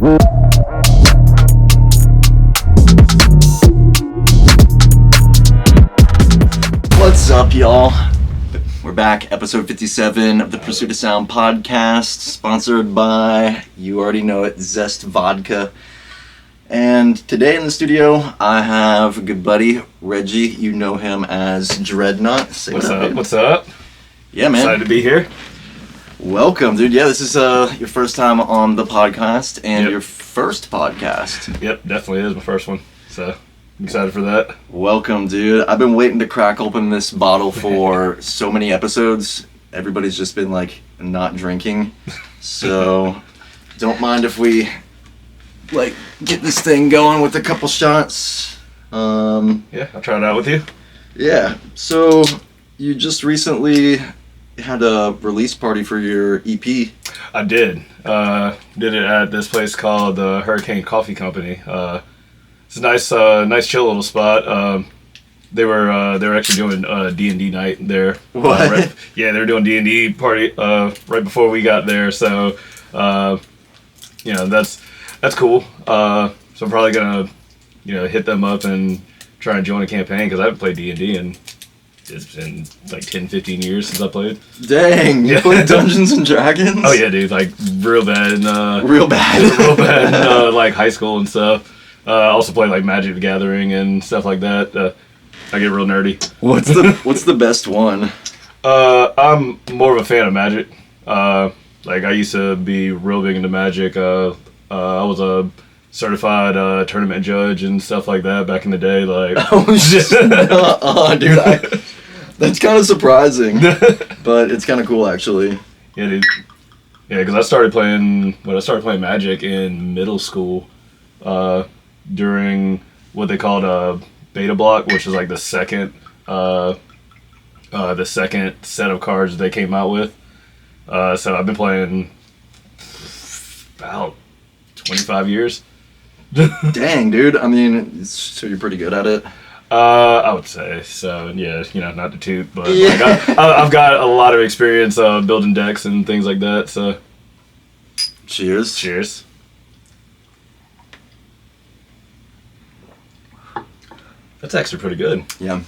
What's up, y'all? We're back, episode 57 of the Pursuit of Sound podcast, sponsored by, you already know it, Zest Vodka. And today in the studio, I have a good buddy, Reggie. You know him as DREADKNOT. Say What's up? dude. What's up? Yeah, man. Excited to be here. Welcome, dude. Yeah, this is your first time on the podcast and Yep. your first podcast. Yep, definitely is my first one. So I'm excited for that. Welcome, dude. I've been waiting to crack open this bottle for so many episodes. Everybody's just been like not drinking. So don't mind if we like get this thing going with a couple shots. Yeah, I'll try it out with you. Yeah. So you just recently had a release party for your EP. I did. Did it at this place called the Hurricane Coffee Company. It's a nice chill little spot. They were actually doing D&D night there. What? Yeah, they were doing D&D party right before we got there. So that's cool. So I'm probably gonna hit them up and try and join a campaign because I haven't played D&D and it's been like 10-15 years since I played. Dang, you played Dungeons and Dragons? Oh yeah, dude, like real bad in real bad in like high school and stuff. I also play like Magic the Gathering and stuff like that. I get real nerdy. What's the best one? I'm more of a fan of Magic. Like I used to be real big into Magic. I was a certified tournament judge and stuff like that back in the day. Like, oh shit, dude, that's kind of surprising, but it's kind of cool actually. Yeah, dude. Yeah, because I started playing Magic in middle school, during what they called beta block, which is like the second set of cards they came out with. So I've been playing about 25 years. Dang, dude. I mean, so you're pretty good at it. I would say so. Yeah, not to toot, but yeah. Like I've got a lot of experience building decks and things like that. So, cheers. Cheers. That's actually pretty good. Yeah,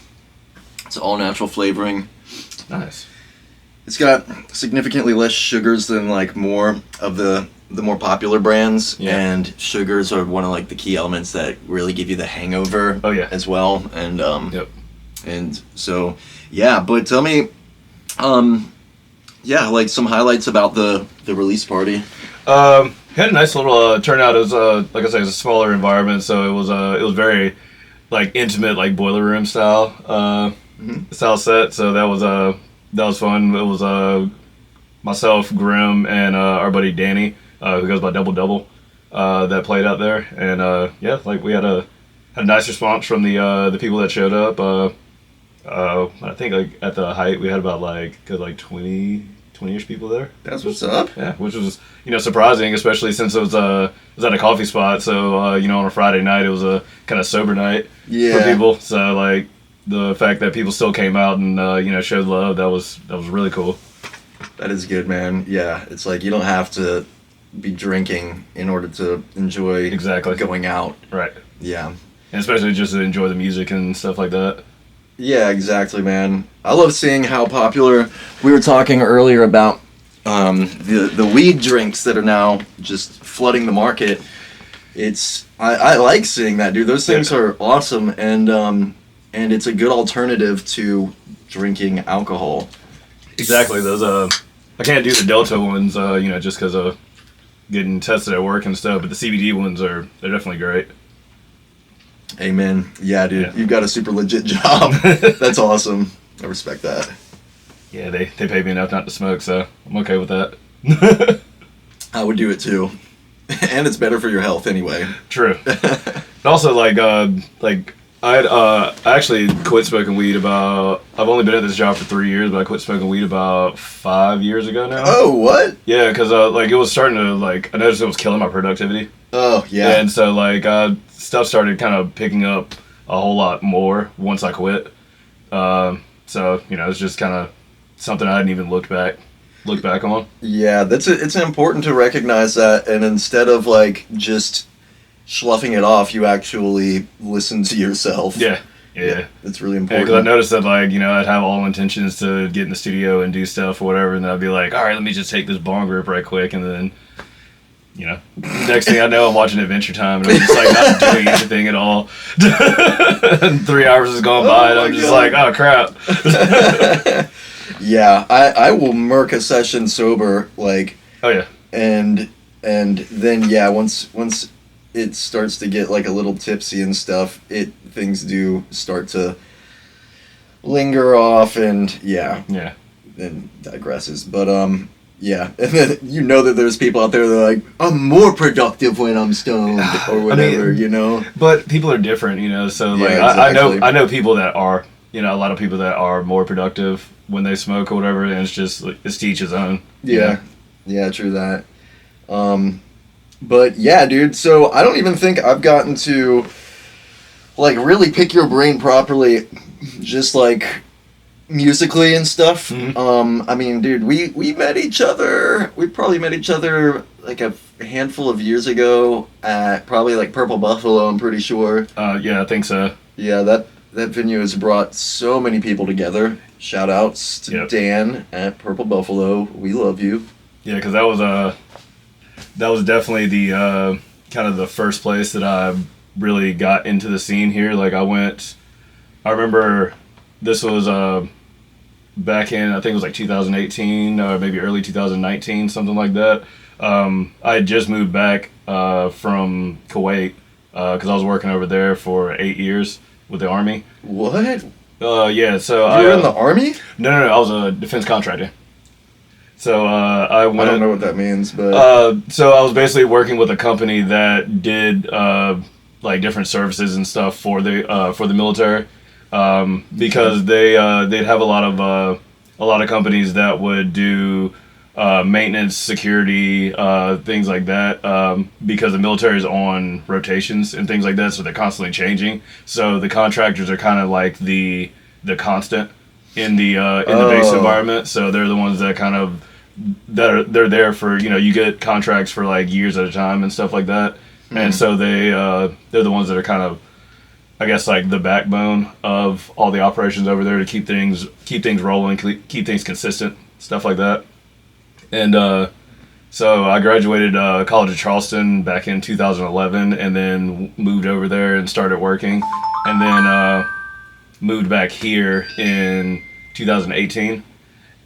it's all natural flavoring. Nice. It's got significantly less sugars than like more of the more popular brands, yeah. And sugars are one of like the key elements that really give you the hangover. Oh yeah, as well. And yep. And so yeah, but tell me, yeah, like some highlights about the release party. Had a nice little turnout. It was like I said, it was a smaller environment, so it was very like intimate, like boiler room style style set. So that was fun. It was myself, Grim, and our buddy Danny, who goes by Double Double, that played out there. And yeah, like we had a nice response from the people that showed up. I think like at the height we had about like 20-ish people there. That's what's up. Yeah, which was surprising, especially since it was at a coffee spot. So on a Friday night it was a kind of sober night for people. So like the fact that people still came out and showed love, that was really cool. That is good, man. Yeah, it's like you don't have to be drinking in order to enjoy going out. Right. Yeah. And especially just to enjoy the music and stuff like that. Yeah, exactly, man. I love seeing how popular. We were talking earlier about the weed drinks that are now just flooding the market. I like seeing that, dude. Those things are awesome, and it's a good alternative to drinking alcohol. Exactly. Those I can't do the Delta ones, just because of getting tested at work and stuff. But the CBD ones they're definitely great. Amen. Yeah, dude. Yeah. You've got a super legit job. That's awesome. I respect that. Yeah, they pay me enough not to smoke, so I'm okay with that. I would do it too. And it's better for your health anyway. True. And also, I actually quit smoking weed I've only been at this job for 3 years, but I quit smoking weed about 5 years ago now. Oh, what? Yeah, because it was starting to, I noticed it was killing my productivity. Oh, yeah. And so, stuff started kind of picking up a whole lot more once I quit. So, it's just kind of something I hadn't even looked back. look back on. Yeah, it's important to recognize that, and instead of like just sloughing it off, you actually listen to yourself. Yeah. That's really Yeah, important. because I noticed that, like, I'd have all intentions to get in the studio and do stuff or whatever, and then I'd be like, all right, let me just take this bong rip right quick, and then, next thing I know, I'm watching Adventure Time, and I'm just, like, not doing anything at all. And 3 hours has gone by, and I'm just like, oh, crap. Yeah, I will murk a session sober, like... Oh, yeah. And then, yeah, once it starts to get, like, a little tipsy and stuff, things do start to linger off, and, yeah, and digresses. But, yeah, and then that there's people out there that are like, I'm more productive when I'm stoned, or whatever, But people are different, so, like, exactly. I know people that are, a lot of people that are more productive when they smoke or whatever, and it's just, like, it's to each his own. Yeah. Yeah, true that. But yeah, dude, so I don't even think I've gotten to, like, really pick your brain properly, just, like, musically and stuff. Mm-hmm. I mean, dude, we probably met each other, like, a handful of years ago at probably, like, Purple Buffalo, I'm pretty sure. Yeah, I think so. Yeah, that venue has brought so many people together. Shout outs to Dan at Purple Buffalo. We love you. Yeah, because that was definitely the kind of the first place that I really got into the scene here. Like, I remember this was back in, I think it was like 2018 or maybe early 2019, something like that. I had just moved back from Kuwait because I was working over there for 8 years with the Army. What? Yeah, so you were in the Army? No, I was a defense contractor. So I went. I don't know what that means, but so I was basically working with a company that did like different services and stuff for the military, because they'd have a lot of companies that would do maintenance, security, things like that, because the military is on rotations and things like that, so they're constantly changing. So the contractors are kind of like the constant in the base environment. So they're the ones that kind of they're there for, you get contracts for like years at a time and stuff like that. And so they're the ones that are kind of, I guess, like the backbone of all the operations over there to keep things rolling, keep things consistent, stuff like that. And so I graduated College of Charleston back in 2011, and then moved over there and started working, and then moved back here in 2018.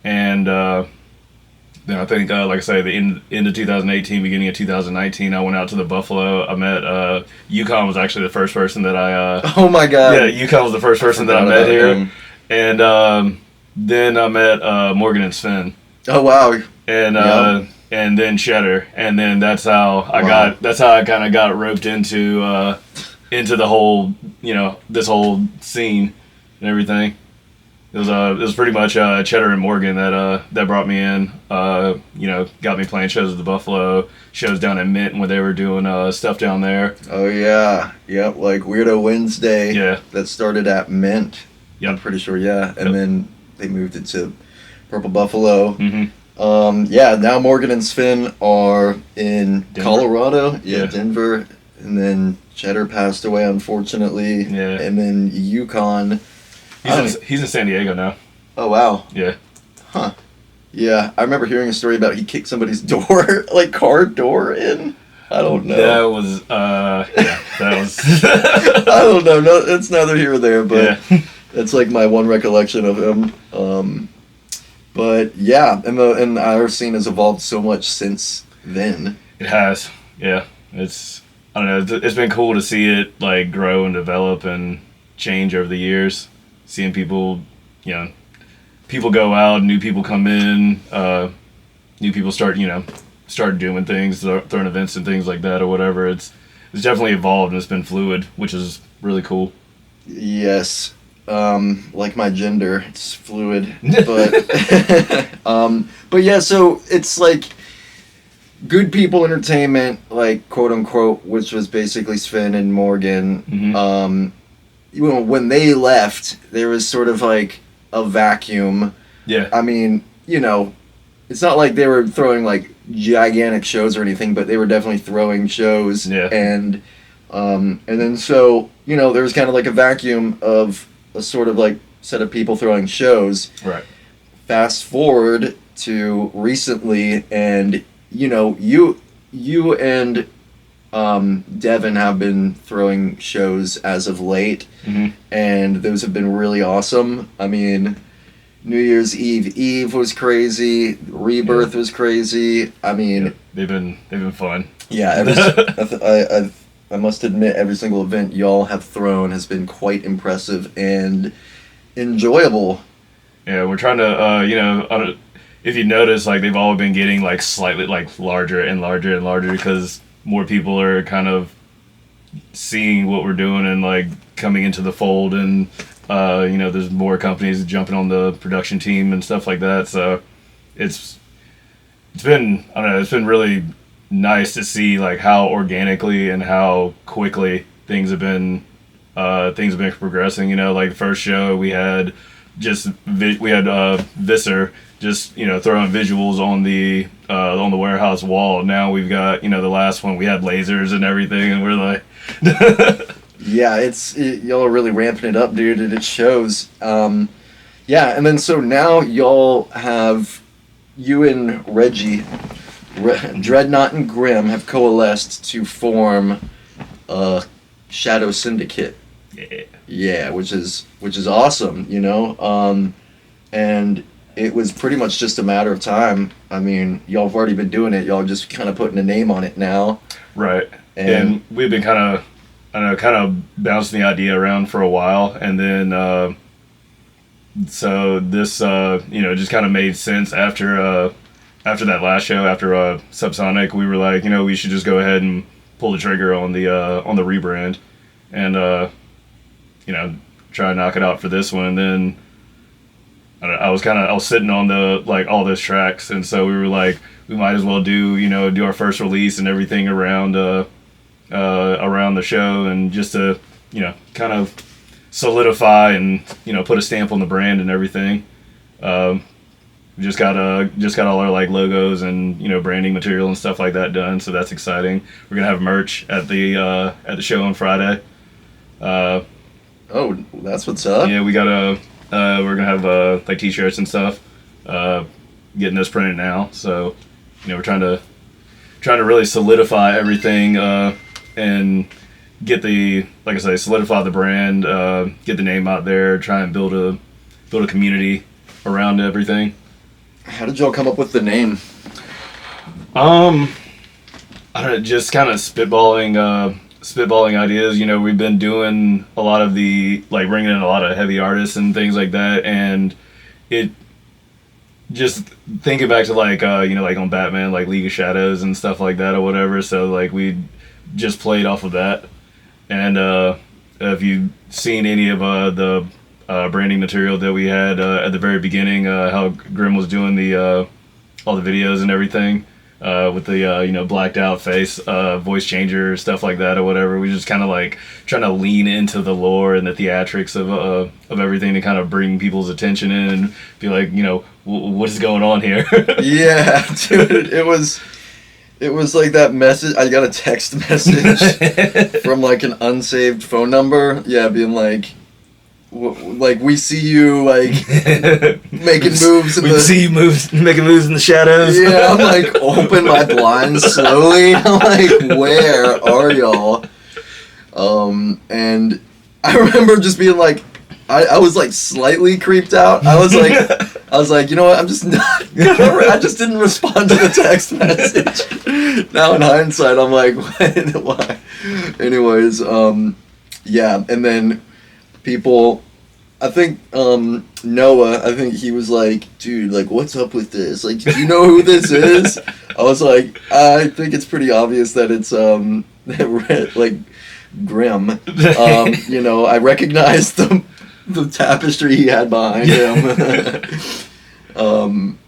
And then I think, like I say, the end of 2018, beginning of 2019, I went out to the Buffalo. I met Yukon was actually the first person that I. Oh my God! Yeah, Yukon was the first person that I met here, and then I met Morgan and Sven. Oh wow! And then Cheddar, and then that's how I kind of got roped into the whole, this whole scene and everything. It was pretty much Cheddar and Morgan that brought me in. Got me playing shows at the Buffalo, shows down at Mint when they were doing stuff down there. Oh yeah, yep, like Weirdo Wednesday. Yeah, that started at Mint. Yep. I'm pretty sure. Yeah, and then they moved it to Purple Buffalo. Mm-hmm. Yeah, now Morgan and Sven are in Denver? Colorado. Yeah, Denver, and then Cheddar passed away, unfortunately. Yeah, and then Yukon. He's in San Diego now. Oh wow. Yeah. Huh. Yeah, I remember hearing a story about he kicked somebody's door, like car door in. I don't know. That was that was. I don't know. No, it's neither here or there, but that's like my one recollection of him. But yeah, and our scene has evolved so much since then. It has. Yeah, I don't know. It's been cool to see it like grow and develop and change over the years. Seeing people, people go out, new people come in, new people start doing things, throwing events and things like that or whatever. It's definitely evolved, and it's been fluid, which is really cool. Yes. Like my gender, it's fluid, but yeah, so it's like Good People Entertainment, like quote unquote, which was basically Sven and Morgan. Mm-hmm. When they left, there was sort of like a vacuum. Yeah. I mean, it's not like they were throwing like gigantic shows or anything, but they were definitely throwing shows. Yeah. And then so, you know, there was kind of like a vacuum of a sort of like set of people throwing shows. Right. Fast forward to recently, and you know, you and Devin have been throwing shows as of late, and those have been really awesome. I mean, New Year's Eve was crazy. Rebirth was crazy. I mean, they've been fun. Yeah, I must admit, every single event y'all have thrown has been quite impressive and enjoyable. Yeah, we're trying to, you know, if you notice, like they've all been getting like slightly like larger and larger and larger because more people are kind of seeing what we're doing and like coming into the fold, and you know, there's more companies jumping on the production team and stuff like that. So it's been, I don't know, it's been really nice to see like how organically and how quickly things have been progressing. You know, like the first show we had Visser just, you know, throwing visuals on the warehouse wall. Now we've got, you know, the last one we had lasers and everything, and we're like yeah, y'all are really ramping it up, dude, and it shows. Yeah, and then so now y'all have, you and Reggie, Dreadknot and Grim have coalesced to form a Shadow Syndicate. Yeah, which is awesome, you know. And it was pretty much just a matter of time. I mean, y'all have already been doing it. Y'all are just kind of putting a name on it now. Right. And we've been kind of bouncing the idea around for a while, and then so this you know, just kind of made sense after that last show, after Subsonic. We were like, you know, we should just go ahead and pull the trigger on the rebrand, and you know, try to knock it out for this one. And then I was sitting on the like all those tracks, and so we were like, we might as well do our first release and everything around the show, and just to, you know, kind of solidify and, you know, put a stamp on the brand and everything. We just got all our like logos and, you know, branding material and stuff like that done, so that's exciting. We're gonna have merch at the show on Friday. Oh, that's what's up. Yeah, we're gonna have like t-shirts and stuff. Getting this printed now, so, you know, we're trying to really solidify everything, and get like I say, solidify the brand, get the name out there, try and build a community around everything. How did y'all come up with the name? I don't know, just kind of spitballing ideas. You know, we've been doing a lot of like bringing in a lot of heavy artists and things like that, and it just thinking back to like you know, like on Batman, like League of Shadows and stuff like that or whatever. So like we just played off of that, and if you've seen any of the branding material that we had at the very beginning, how Grim was doing all the videos and everything, with the you know, blacked out face, voice changer, stuff like that or whatever. We just kind of like trying to lean into the lore and the theatrics of everything to kind of bring people's attention in and be like, you know, what is going on here? Yeah, dude, it was like that message. I got a text message from like an unsaved phone number. Yeah, being like, we see you like making moves. See you making moves in the shadows. Yeah, I'm like, open my blinds slowly. I'm like, where are y'all? And I remember just being like, I was like slightly creeped out. I was like, you know what? I'm just not. I just didn't respond to the text message. Now in hindsight, I'm like, why? Anyways, yeah, and then people, I think Noah, I think he was like, dude, like, what's up with this? Like, do you know who this is? I was like, I think it's pretty obvious that it's like Grim. You know, I recognized the tapestry he had behind him. And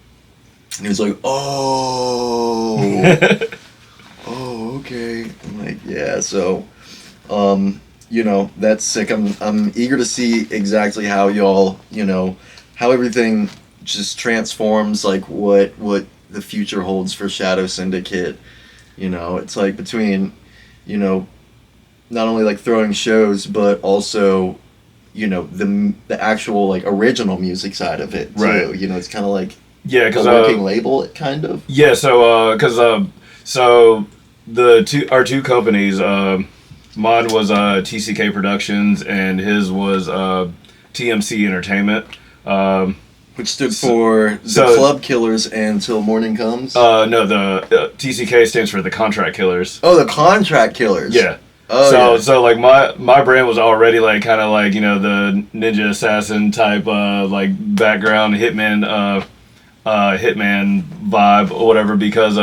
he was like, oh, okay. I'm like, yeah, so you know, that's sick. I'm eager to see exactly how y'all, you know, how everything just transforms like what the future holds for Shadow Syndicate. It's like between, not only like throwing shows, but also, the actual like original music side of it too. Right. It's kind of like because a working label, it kind of. Yeah, so so our two companies, mine was TCK Productions and his was TMC Entertainment. Which stood for the Club Killers and Till Morning Comes? No, the TCK stands for the Contract Killers. Oh, the Contract Killers. Yeah. Oh, so like my brand was already like kind of like the ninja assassin type like background hitman vibe or whatever, because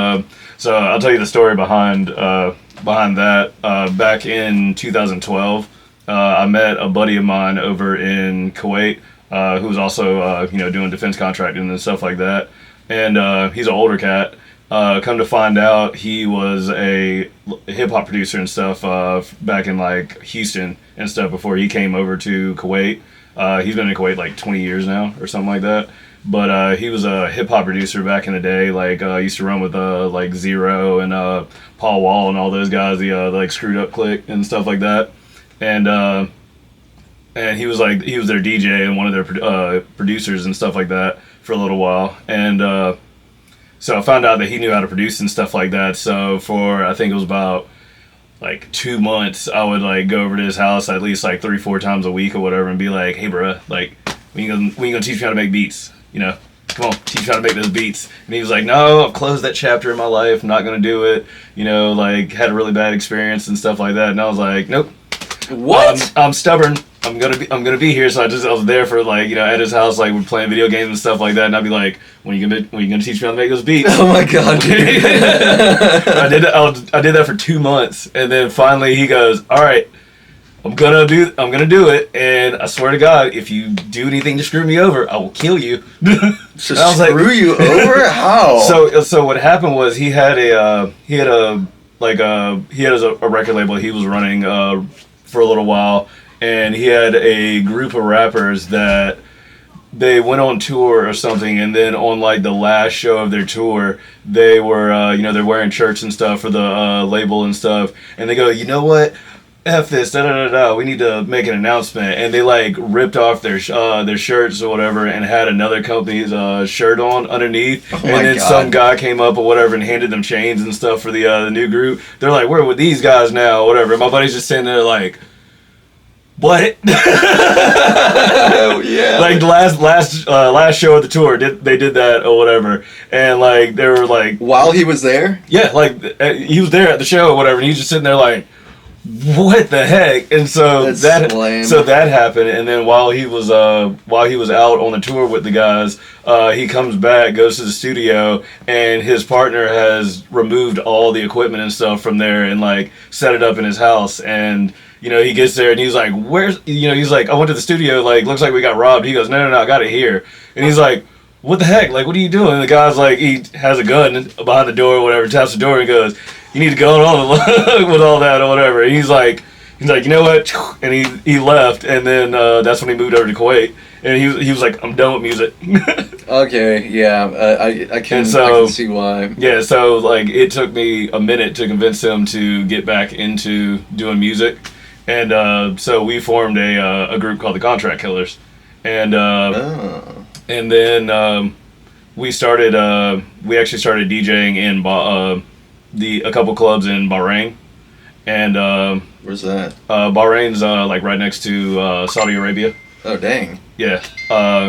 so I'll tell you the story behind that. Back in 2012, I met a buddy of mine over in Kuwait who was also doing defense contracting and stuff like that, and he's an older cat. Come to find out, he was a hip hop producer and stuff back in like Houston and stuff before he came over to Kuwait. He's been in Kuwait like 20 years now or something like that. But he was a hip hop producer back in the day. Like used to run with like Zero and Paul Wall and all those guys, the like Screwed Up Clique and stuff like that. And he was their DJ and one of their producers and stuff like that for a little while. And so I found out that he knew how to produce and stuff like that. So for, I think it was about like 2 months, I would like go over to his house at least like 3-4 times a week or whatever and be like, hey bro, like when you gonna teach me how to make beats? Come on, teach me how to make those beats. And he was like, no, I've closed that chapter in my life. I'm not gonna do it. Like had a really bad experience and stuff like that. And I was like, nope. What? I'm stubborn. I'm gonna be here. So I was there for like at his house, like we're playing video games and stuff like that. And I'd be like, when you gonna teach me how to make those beats? Oh my god, dude. I did that for 2 months, and then finally he goes, all right, I'm gonna do it, and I swear to God, if you do anything to screw me over, I will kill you. So screw you over? How? So what happened was he had a record label he was running for a little while, and he had a group of rappers that they went on tour or something, and then on like the last show of their tour, they were they're wearing shirts and stuff for the label and stuff, and they go, you know what? F this, we need to make an announcement. And they like ripped off their shirts or whatever and had another company's shirt on underneath. Oh and then God. Some guy came up or whatever and handed them chains and stuff for the new group. They're like, we're with these guys now or whatever. And my buddy's just sitting there like, what? Oh, yeah. Like the last show of the tour, they did that or whatever. And like they were like, while he was there? yeah, like he was there at the show or whatever, and he's just sitting there like, what the heck? And so That's lame. so that happened, and then while he was out on the tour with the guys, he comes back, goes to the studio, and his partner has removed all the equipment and stuff from there and like set it up in his house. And he gets there and he's like, where's he's like, I went to the studio, like looks like we got robbed. He goes, no, I got it here. And he's like, what the heck? Like, what are you doing? And the guy's like, he has a gun behind the door or whatever, taps the door and goes, you need to go on with all that or whatever. And he's like, you know what? And he left, and then that's when he moved over to Kuwait. And he was like, I'm done with music. Okay, yeah, I can see why. Yeah, so like it took me a minute to convince him to get back into doing music, and so we formed a group called the Contract Killers, and and then we actually started DJing in a couple clubs in Bahrain, and where's that? Bahrain's like right next to Saudi Arabia. Oh dang. Yeah,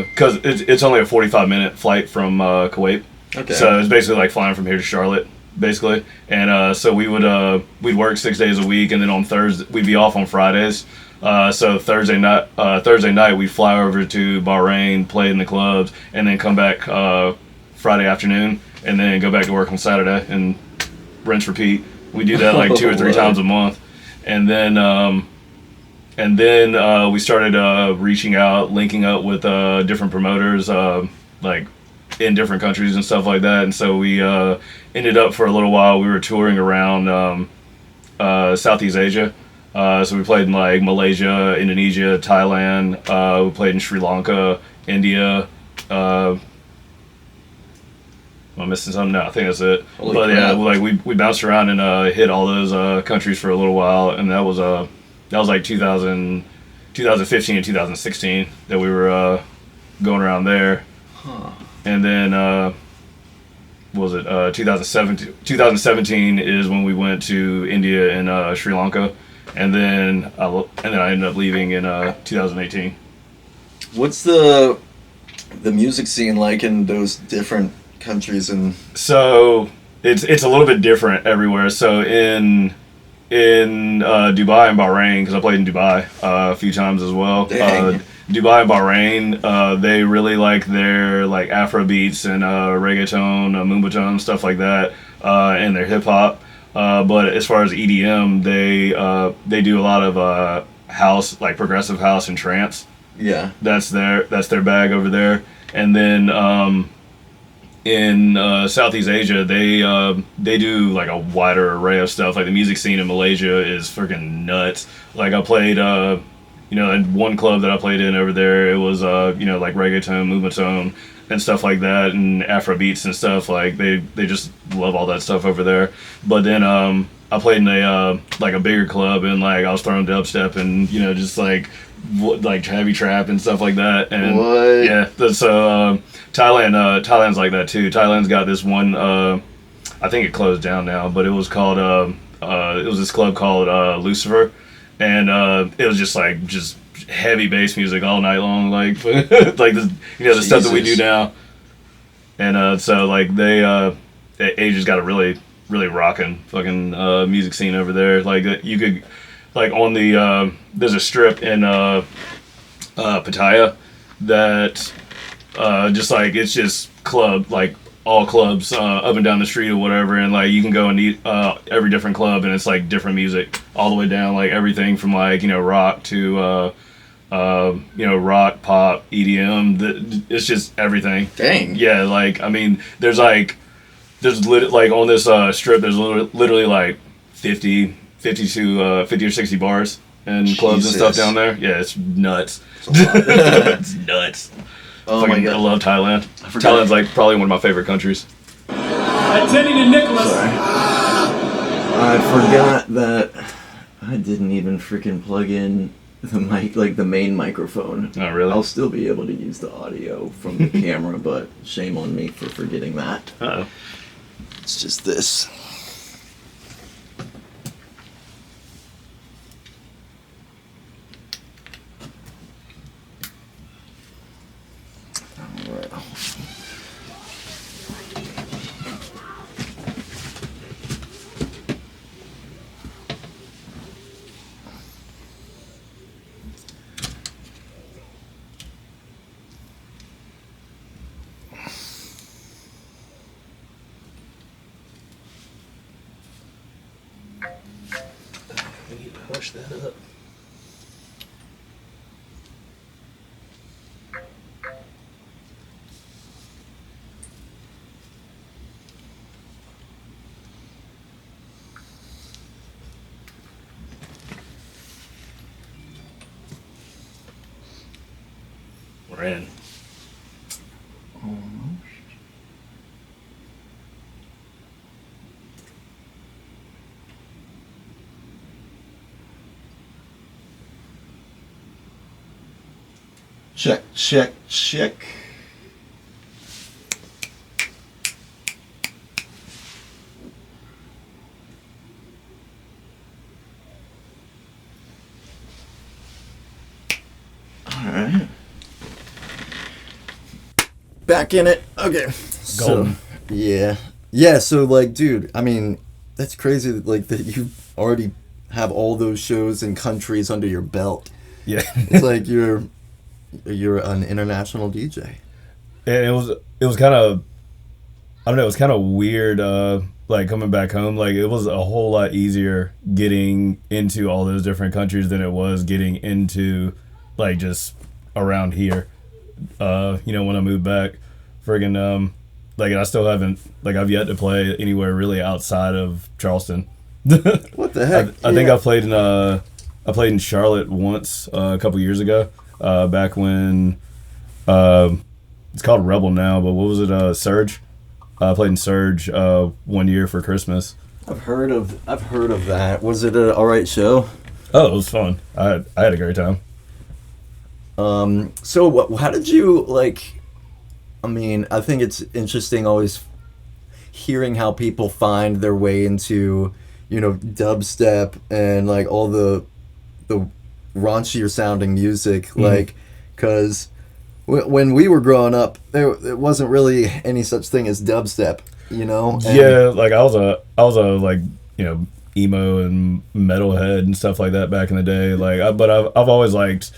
because it's only a 45-minute flight from Kuwait. Okay. So it's basically like flying from here to Charlotte, basically. And so we'd work 6 days a week, and then on Thursday we'd be off on Fridays. So Thursday night we'd fly over to Bahrain, play in the clubs, and then come back Friday afternoon, and then go back to work on Saturday and rinse repeat. We do that like 2 or 3 times a month, and then we started reaching out, linking up with different promoters, like in different countries and stuff like that. And so we ended up for a little while. We were touring around Southeast Asia. So we played in like Malaysia, Indonesia, Thailand. We played in Sri Lanka, India, Am I missing something? No, I think that's it. Holy but crap. yeah, like we bounced around and hit all those countries for a little while, and that was like 2015 and 2016 that we were going around there. Huh. And then what was it 2017 is when we went to India and Sri Lanka, and then I ended up leaving in 2018. What's the music scene like in those different countries? And So it's a little bit different everywhere. So in Dubai and Bahrain, because I played in Dubai a few times as well. Dang. Dubai and Bahrain, they really like their like Afro beats and reggaeton, moombahton, stuff like that, and their hip hop. But as far as EDM, they do a lot of house, like progressive house and trance. yeah. That's their bag over there. And then in Southeast Asia, they do like a wider array of stuff. Like the music scene in Malaysia is freaking nuts. Like I played, in one club that I played in over there, it was like reggaeton, moombahton, and stuff like that, and Afro beats and stuff. Like they just love all that stuff over there. But then I played in a bigger club, and like I was throwing dubstep and just like heavy trap and stuff like that. And What? yeah, so Thailand's like that too. Thailand's got this one. I think it closed down now, but it was called it was this club called Lucifer, and it was just heavy bass music all night long, like like the stuff that we do Jesus. now. And so like Asia's got a really rocking fucking music scene over there. Like you could like on the there's a strip in Pattaya that just like it's just club, like all clubs up and down the street or whatever, and like you can go and eat every different club, and it's like different music all the way down, like everything from like rock to rock, pop, EDM. It's just everything. Dang. Yeah, like I mean, there's like on this strip, there's literally like 50 or 60 bars and clubs and stuff Jesus. down there. Yeah, it's nuts. It's a lot. It's nuts. Oh my god. I love Thailand. I forgot. Thailand's like probably one of my favorite countries. Attending to Nicholas. Sorry. I forgot that I didn't even freaking plug in the mic, like the main microphone. Oh, really? I'll still be able to use the audio from the camera, but shame on me for forgetting that. Uh-oh. It's just this. Alright. We need to hush that up. We're in. Almost. Check, check, check. Alright. Back in it. Okay. So, Golden. yeah. Yeah, so like, dude, I mean, that's crazy like that you already have all those shows and countries under your belt. Yeah. It's like you're an international DJ. And it was kind of, I don't know, it was kind of weird, like coming back home. Like it was a whole lot easier getting into all those different countries than it was getting into like just around here. When I moved back, friggin' like I still haven't, like I've yet to play anywhere really outside of Charleston. What the heck? I think I played in Charlotte once a couple years ago, back when it's called Rebel now, but what was it? Surge. I played in Surge 1 year for Christmas. I've heard of that. Was it an alright show? Oh, it was fun. I had a great time. So how did you like? I mean, I think it's interesting always hearing how people find their way into, you know, dubstep and like all the raunchier sounding music, like, because when we were growing up, there wasn't really any such thing as dubstep, you know. Yeah, like I was a like, you know, emo and metalhead and stuff like that back in the day. Like, but I've always liked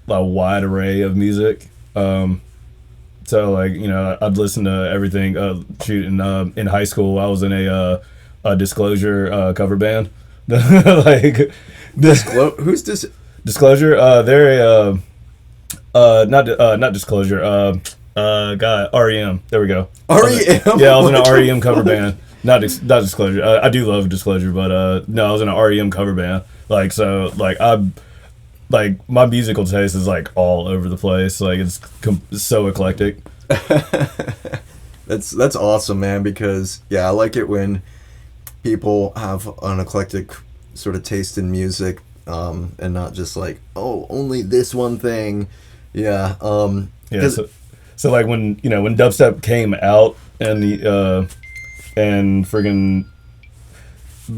a wide array of music. So like, you know, I'd listen to everything. In high school, I was in a Disclosure cover band. Like, who's this? Disclosure. They're not Disclosure. REM. There we go. REM. Yeah, I was in an REM cover band. Not Disclosure. I do love Disclosure, but no, I was in an REM cover band. Like, so, like, like my musical taste is like all over the place. Like, it's so eclectic. That's awesome, man. Because yeah, I like it when people have an eclectic sort of taste in music, and not just like, oh, only this one thing. Yeah. Yeah. So like when dubstep came out and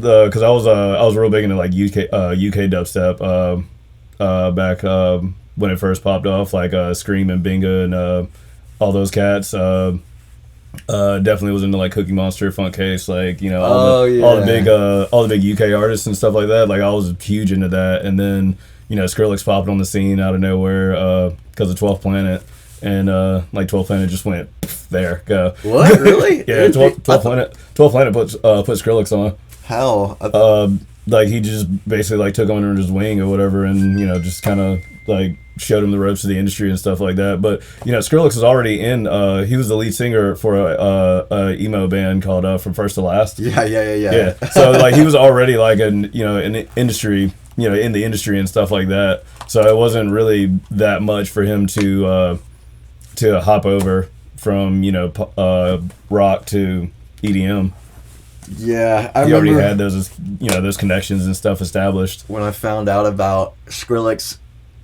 because I was real big into like UK dubstep back when it first popped off, like Scream and Binga and all those cats. Definitely was into like Cookie Monster, Funk Case, like, you know, all the big UK artists and stuff like that. Like, I was huge into that, and then, you know, Skrillex popped on the scene out of nowhere because of 12th Planet, and like 12th Planet just went there, go. What, really? Yeah, 12th Planet put Skrillex on. How? Like, he just basically like took him under his wing or whatever, and, you know, just kind of like showed him the ropes of the industry and stuff like that. But, you know, Skrillex was already in. He was the lead singer for a emo band called From First to Last. Yeah. So like he was already like in the industry and stuff like that. So it wasn't really that much for him to hop over from, you know, rock to EDM. Yeah, He already had those connections and stuff established. When I found out about Skrillex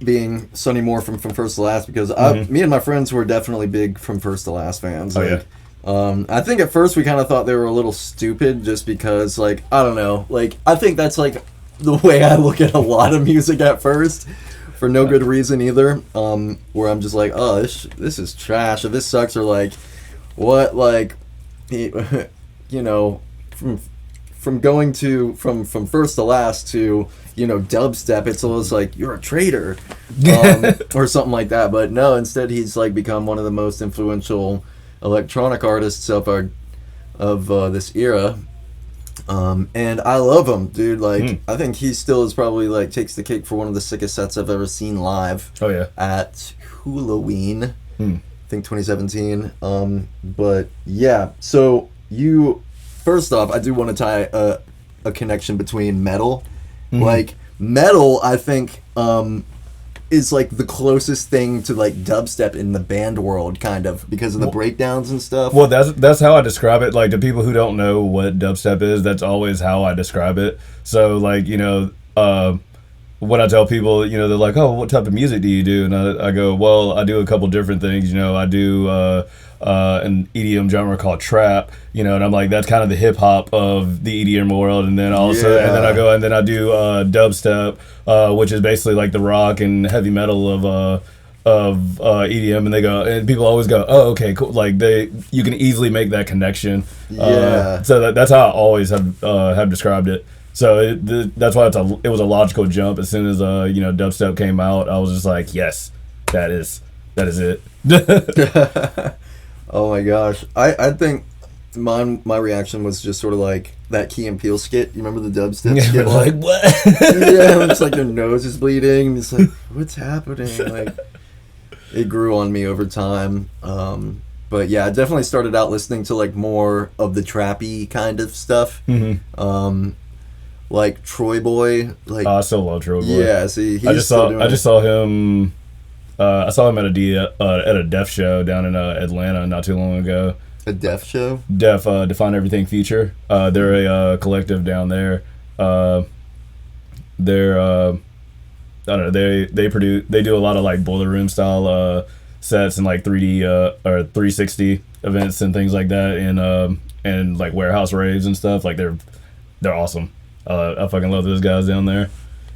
being Sonny Moore from First to Last, because me and my friends were definitely big From First to Last fans. Like, I think at first we kind of thought they were a little stupid just because, like, I don't know. Like, I think that's, like, the way I look at a lot of music at first, for no good reason either, where I'm just like, oh, this is trash, or this sucks, or, like, what, like, you know, from going from First to Last to, you know, dubstep, it's almost like you're a traitor, or something like that. But no, instead he's like become one of the most influential electronic artists of this era, and I love him, dude. Like, I think he still is probably like takes the cake for one of the sickest sets I've ever seen live. Oh yeah, at Halloween, I think 2017. But yeah, so first off, I do want to tie a connection between metal. Like, metal, I think, is like the closest thing to like dubstep in the band world, kind of, because of the breakdowns and stuff. Well, that's how I describe it. Like, to people who don't know what dubstep is, that's always how I describe it. So, like, you know, when I tell people, you know, they're like, oh, what type of music do you do? And I go, well, I do a couple different things. You know, I do an EDM genre called trap, you know, and I'm like, that's kind of the hip hop of the EDM world. And then also, and then I do dubstep, which is basically like the rock and heavy metal of EDM. And they go, and people always go, oh, okay, cool. Like, you can easily make that connection. So that's how I always have described it. So that's why it was a logical jump. As soon as you know, dubstep came out, I was just like, yes, that is it. Oh my gosh, I think my reaction was just sort of like that Key and Peele skit. You remember the dubstep skit? Like, what? Yeah, it's like your nose is bleeding, and it's like, what's happening? Like, it grew on me over time. But yeah, I definitely started out listening to like more of the trappy kind of stuff. Like Troy Boy, like, I still love Troy Boy. Yeah, see, I just saw him at a Def show down in Atlanta not too long ago. A deaf show? Define Everything Future. They're a collective down there. They're I don't know. They do a lot of like boiler room style sets and like 3D or 360 events and things like that, and like warehouse raves and stuff. Like they're awesome. I fucking love those guys down there.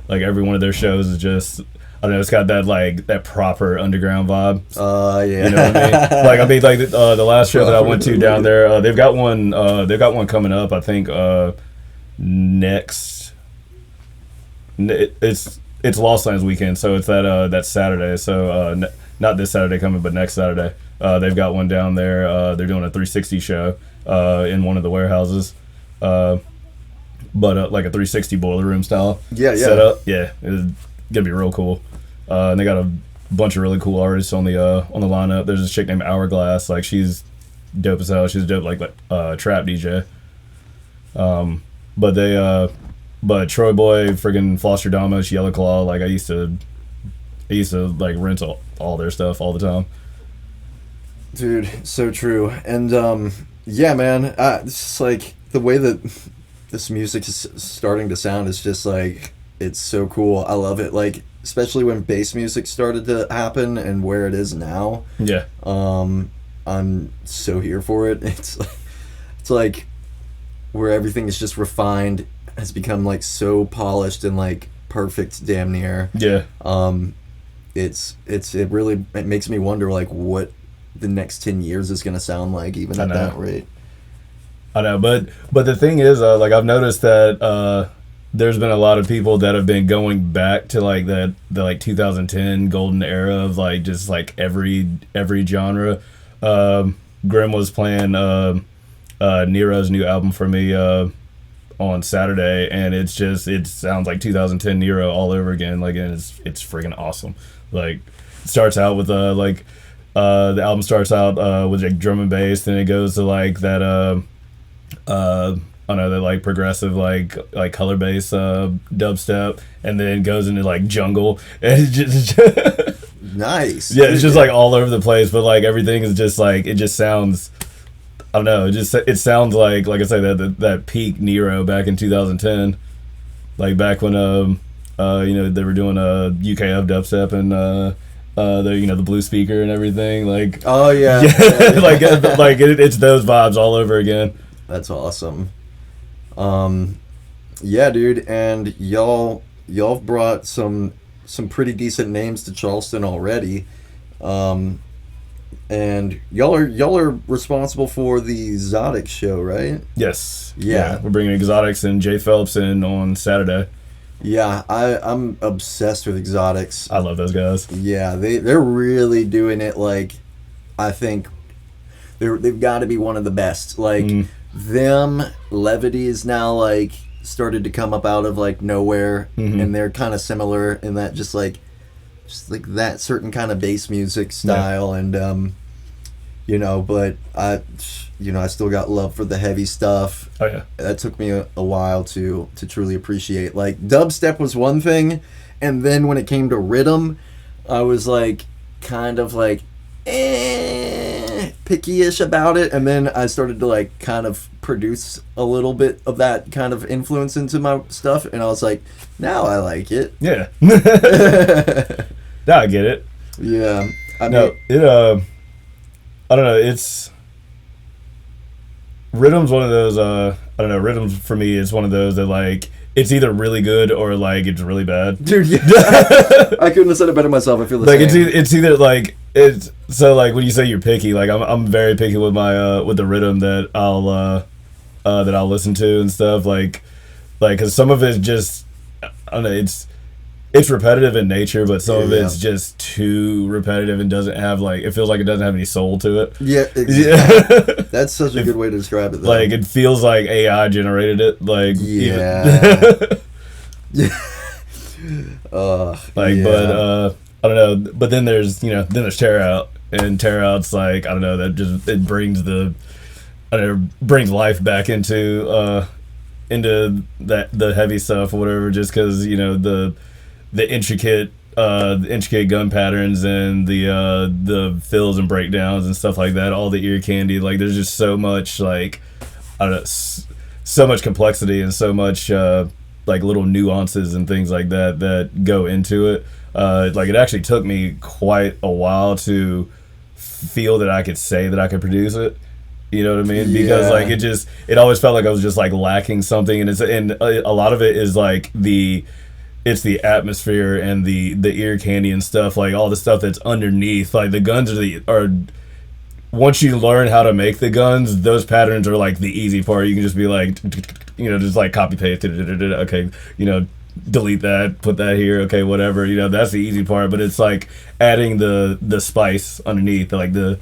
Like every one of their shows is just, I don't know, it's got that like that proper underground vibe. Yeah. You know what I mean? Like the last show that I went to down there, they've got one coming up. I think next. It's Lost Lands weekend, so it's that Saturday. So not this Saturday coming, but next Saturday. They've got one down there. They're doing a 360 show in one of the warehouses. But like a 360 boiler room style setup. Yeah, it's gonna be real cool. And they got a bunch of really cool artists on the lineup. There's this chick named Hourglass. Like she's dope as hell. She's dope like trap DJ. But Troy Boy, friggin' Foster Damas, Yellow Claw. Like I used to like rent all their stuff all the time. Dude, so true. And yeah, man, it's just like the way that this music is starting to sound is just like, it's so cool. I love it. Like especially when bass music started to happen and where it is now. Yeah. I'm so here for it. It's like where everything is just refined, has become like so polished and like perfect damn near. Yeah. It really makes me wonder like what the next 10 years is going to sound like even at that rate. I know, but the thing is, like I've noticed that there's been a lot of people that have been going back to like the like 2010 golden era of like just like every genre. Grim was playing Nero's new album for me on Saturday, and it sounds like 2010 Nero all over again. Like, and it's freaking awesome. Like, it starts out with the album starts out with like drum and bass, then it goes to like that I don't know, that like progressive like color bass dubstep, and then goes into like jungle, and it's just nice. Yeah, it's just like all over the place, but like everything is just like, it just sounds, I don't know, it sounds like I said, that peak Nero back in 2010, like back when they were doing UKF dubstep and the blue speaker and everything, like it's those vibes all over again. That's awesome. Yeah, dude, and y'all brought some pretty decent names to Charleston already. And y'all are responsible for the Exotic show, right? Yes. Yeah. We're bringing Exotics and Jay Phelps in on Saturday. Yeah, I'm obsessed with Exotics. I love those guys. Yeah, they're really doing it. Like, I think they've got to be one of the best. Like them, Levity is now like started to come up out of like nowhere, and they're kind of similar in that just like that certain kind of bass music style, and but I still got love for the heavy stuff. Oh yeah, that took me a while to truly appreciate. Like dubstep was one thing, and then when it came to rhythm, I was like kind of like picky-ish about it, and then I started to like kind of produce a little bit of that kind of influence into my stuff, and I was like, now I like it. Yeah. Now I get it. Yeah. I don't know, it's rhythm's one of those I don't know, rhythms for me is one of those that like it's either really good or like it's really bad. Dude, yeah. I couldn't have said it better myself. I feel the like same. It's either like it's so like when you say you're picky, like I'm very picky with my with the rhythm that I'll listen to and stuff, like because some of it's just, I don't know, it's repetitive in nature, but some of it's just too repetitive and doesn't have like, it feels like it doesn't have any soul to it. Yeah, exactly. That's such a good way to describe it, though. Like it feels like AI generated it. Like but I don't know. But then there's Tear Out, and Tear Out's like, I don't know, that just it brings brings life back into the heavy stuff or whatever, just because the intricate the intricate gun patterns and the fills and breakdowns and stuff like that, all the ear candy, like there's just so much like I don't know, so much complexity and so much like little nuances and things like that that go into it. Like it actually took me quite a while to feel that I could say that I could produce it. You know what I mean? Because like it always felt like I was just like lacking something, and a lot of it is like it's the atmosphere and the ear candy and stuff, like all the stuff that's underneath. Like the guns are once you learn how to make the guns, those patterns are like the easy part. You can just be like, just like copy paste, okay, delete that, put that here, okay, whatever, that's the easy part. But it's like adding the spice underneath, like the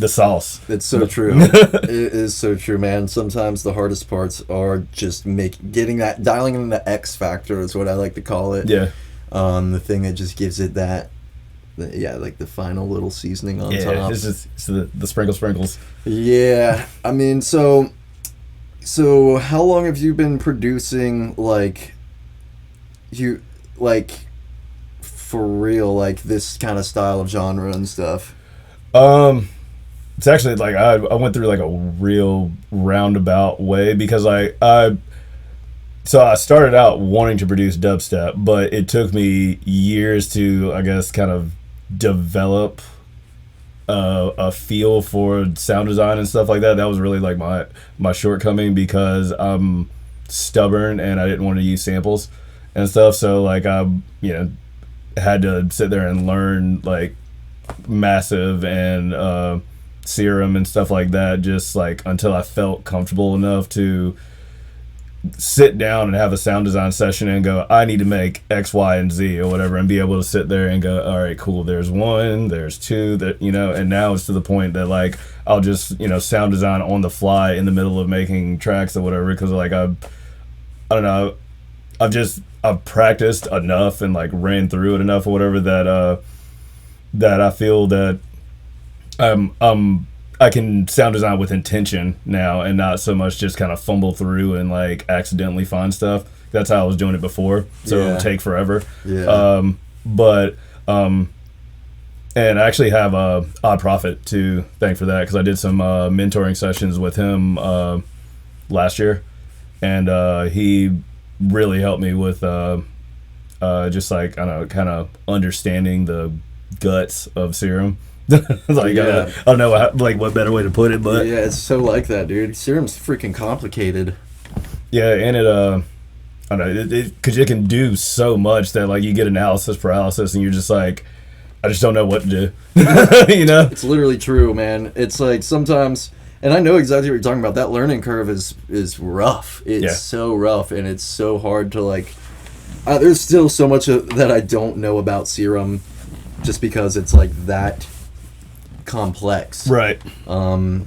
sauce. It's so true. It is so true, man. Sometimes the hardest parts are just dialing in the X factor is what I like to call it. Yeah. The thing that just gives it that, like the final little seasoning on top. Yeah, it's the sprinkles. Yeah, I mean, so how long have you been producing, like, for real, like this kind of style of genre and stuff? It's actually like I went through like a real roundabout way, because so I started out wanting to produce dubstep, but it took me years to, I guess, kind of develop a feel for sound design and stuff like that. That was really like my shortcoming, because I'm stubborn and I didn't want to use samples and stuff. So like I had to sit there and learn like Massive and Serum and stuff like that, just like until I felt comfortable enough to sit down and have a sound design session and go, I need to make X, Y, and Z or whatever, and be able to sit there and go, all right, cool, there's one, there's two, that and now it's to the point that like I'll just sound design on the fly in the middle of making tracks or whatever, because like I don't know, I've practiced enough and like ran through it enough or whatever that I feel that I can sound design with intention now, and not so much just kind of fumble through and like accidentally find stuff. That's how I was doing it before, so it would take forever. Yeah. And I actually have Odd Prophet to thank for that, because I did some mentoring sessions with him last year, and he really helped me with just like, I don't know, kind of understanding the guts of Serum. Like I don't know what better way to put it, but yeah, it's so like that, dude. Serum's freaking complicated. Yeah, and it I don't know, because it can do so much that like you get analysis paralysis, and you're just like, I just don't know what to do. It's literally true, man. It's like sometimes, and I know exactly what you're talking about. That learning curve is rough. It's so rough, and it's so hard to like. There's still so much that I don't know about Serum, just because it's like that complex. Right. I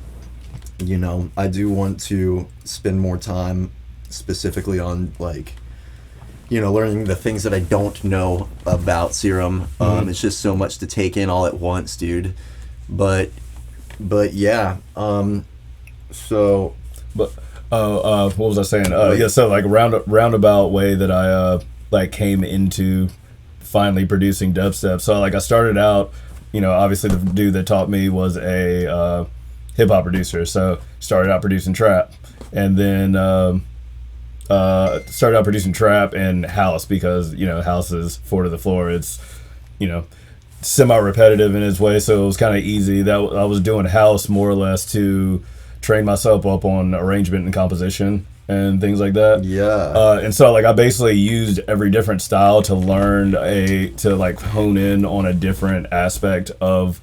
do want to spend more time specifically on like, learning the things that I don't know about Serum. It's just so much to take in all at once, dude. But yeah. What was I saying? So like roundabout way that I like came into finally producing dubstep. So like I started out, obviously the dude that taught me was a hip hop producer. So started out producing trap, and then started out producing trap and house, because house is 4 to the floor. It's semi repetitive in its way, so it was kind of easy. That I was doing house more or less to train myself up on arrangement and composition and things like that. Yeah. And so like I basically used every different style to learn to like hone in on a different aspect of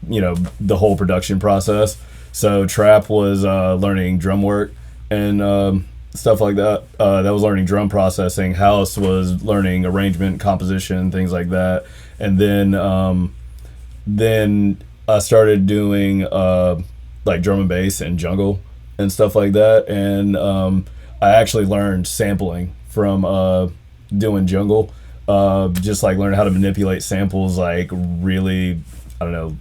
the whole production process. So trap was learning drum work and stuff like that. That was learning drum processing. House was learning arrangement, composition, things like that. And then I started doing like drum and bass and jungle and stuff like that. And I actually learned sampling from doing jungle. Just like learning how to manipulate samples, like really, I don't know,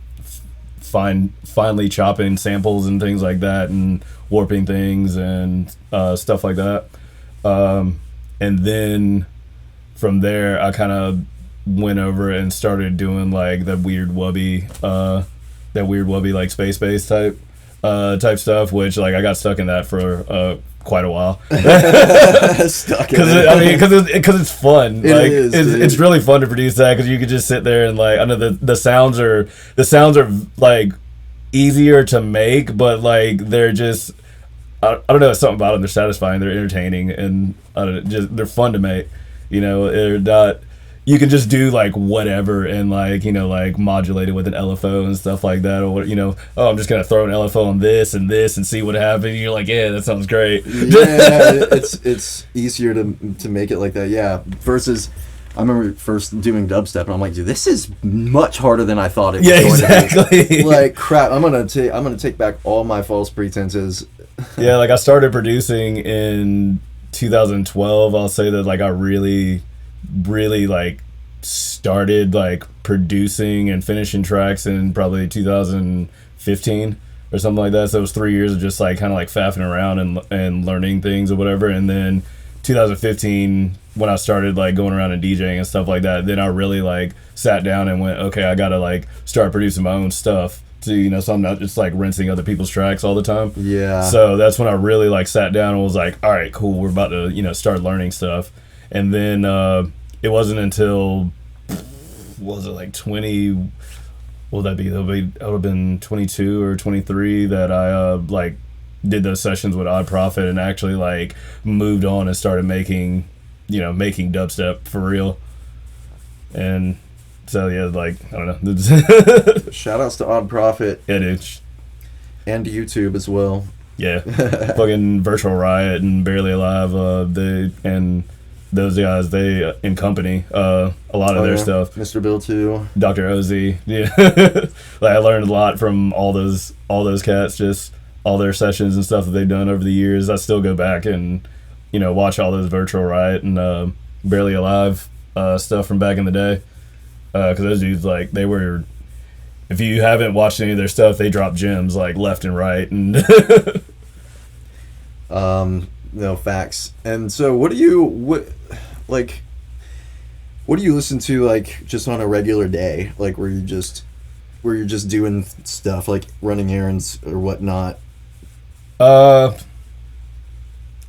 finely chopping samples and things like that, and warping things and stuff like that. And then from there, I kind of went over and started doing like the weird wubby like space bass type stuff, which like I got stuck in that for quite a while. Stuck in it. Because it's fun. It's really fun to produce that because you could just sit there and like I know the sounds are like easier to make, but like they're just I don't know, it's something about them. They're satisfying. They're entertaining, and they're fun to make. They're not. You can just do like whatever and like like modulate it with an LFO and stuff like that, or oh, I'm just gonna throw an LFO on this and see what happens. And you're like, yeah, that sounds great. Yeah, it's easier to make it like that. Yeah, versus I remember first doing dubstep and I'm like, dude, this is much harder than I thought it was going to be. Like crap, I'm gonna take back all my false pretenses. Yeah, like I started producing in 2012. I'll say that like I really like started like producing and finishing tracks in probably 2015 or something like that. So it was 3 years of just like kind of like faffing around and learning things or whatever. And then 2015 when I started like going around and DJing and stuff like that, then I really like sat down and went, okay, I gotta like start producing my own stuff to so I'm not just like rinsing other people's tracks all the time. Yeah. So that's when I really like sat down and was like, all right, cool, we're about to start learning stuff. And then it wasn't until was it like 20? What would that be? I would have been 22 or 23 that I like did those sessions with Odd Prophet and actually like moved on and started making dubstep for real. And so yeah, like I don't know. Shout outs to Odd Prophet. Yeah, dude. And YouTube as well. Yeah, fucking Virtual Riot and Barely Alive. Those guys, they in company. A lot of their stuff. Mr. Bill too. Dr. OZ. Yeah, like I learned a lot from all those cats. Just all their sessions and stuff that they've done over the years. I still go back and watch all those Virtual Riot and Barely Alive stuff from back in the day. Because those dudes, like, they were. If you haven't watched any of their stuff, they drop gems like left and right and. No, facts. And so what do you listen to like just on a regular day, like where you're just doing stuff like running errands or whatnot? I'll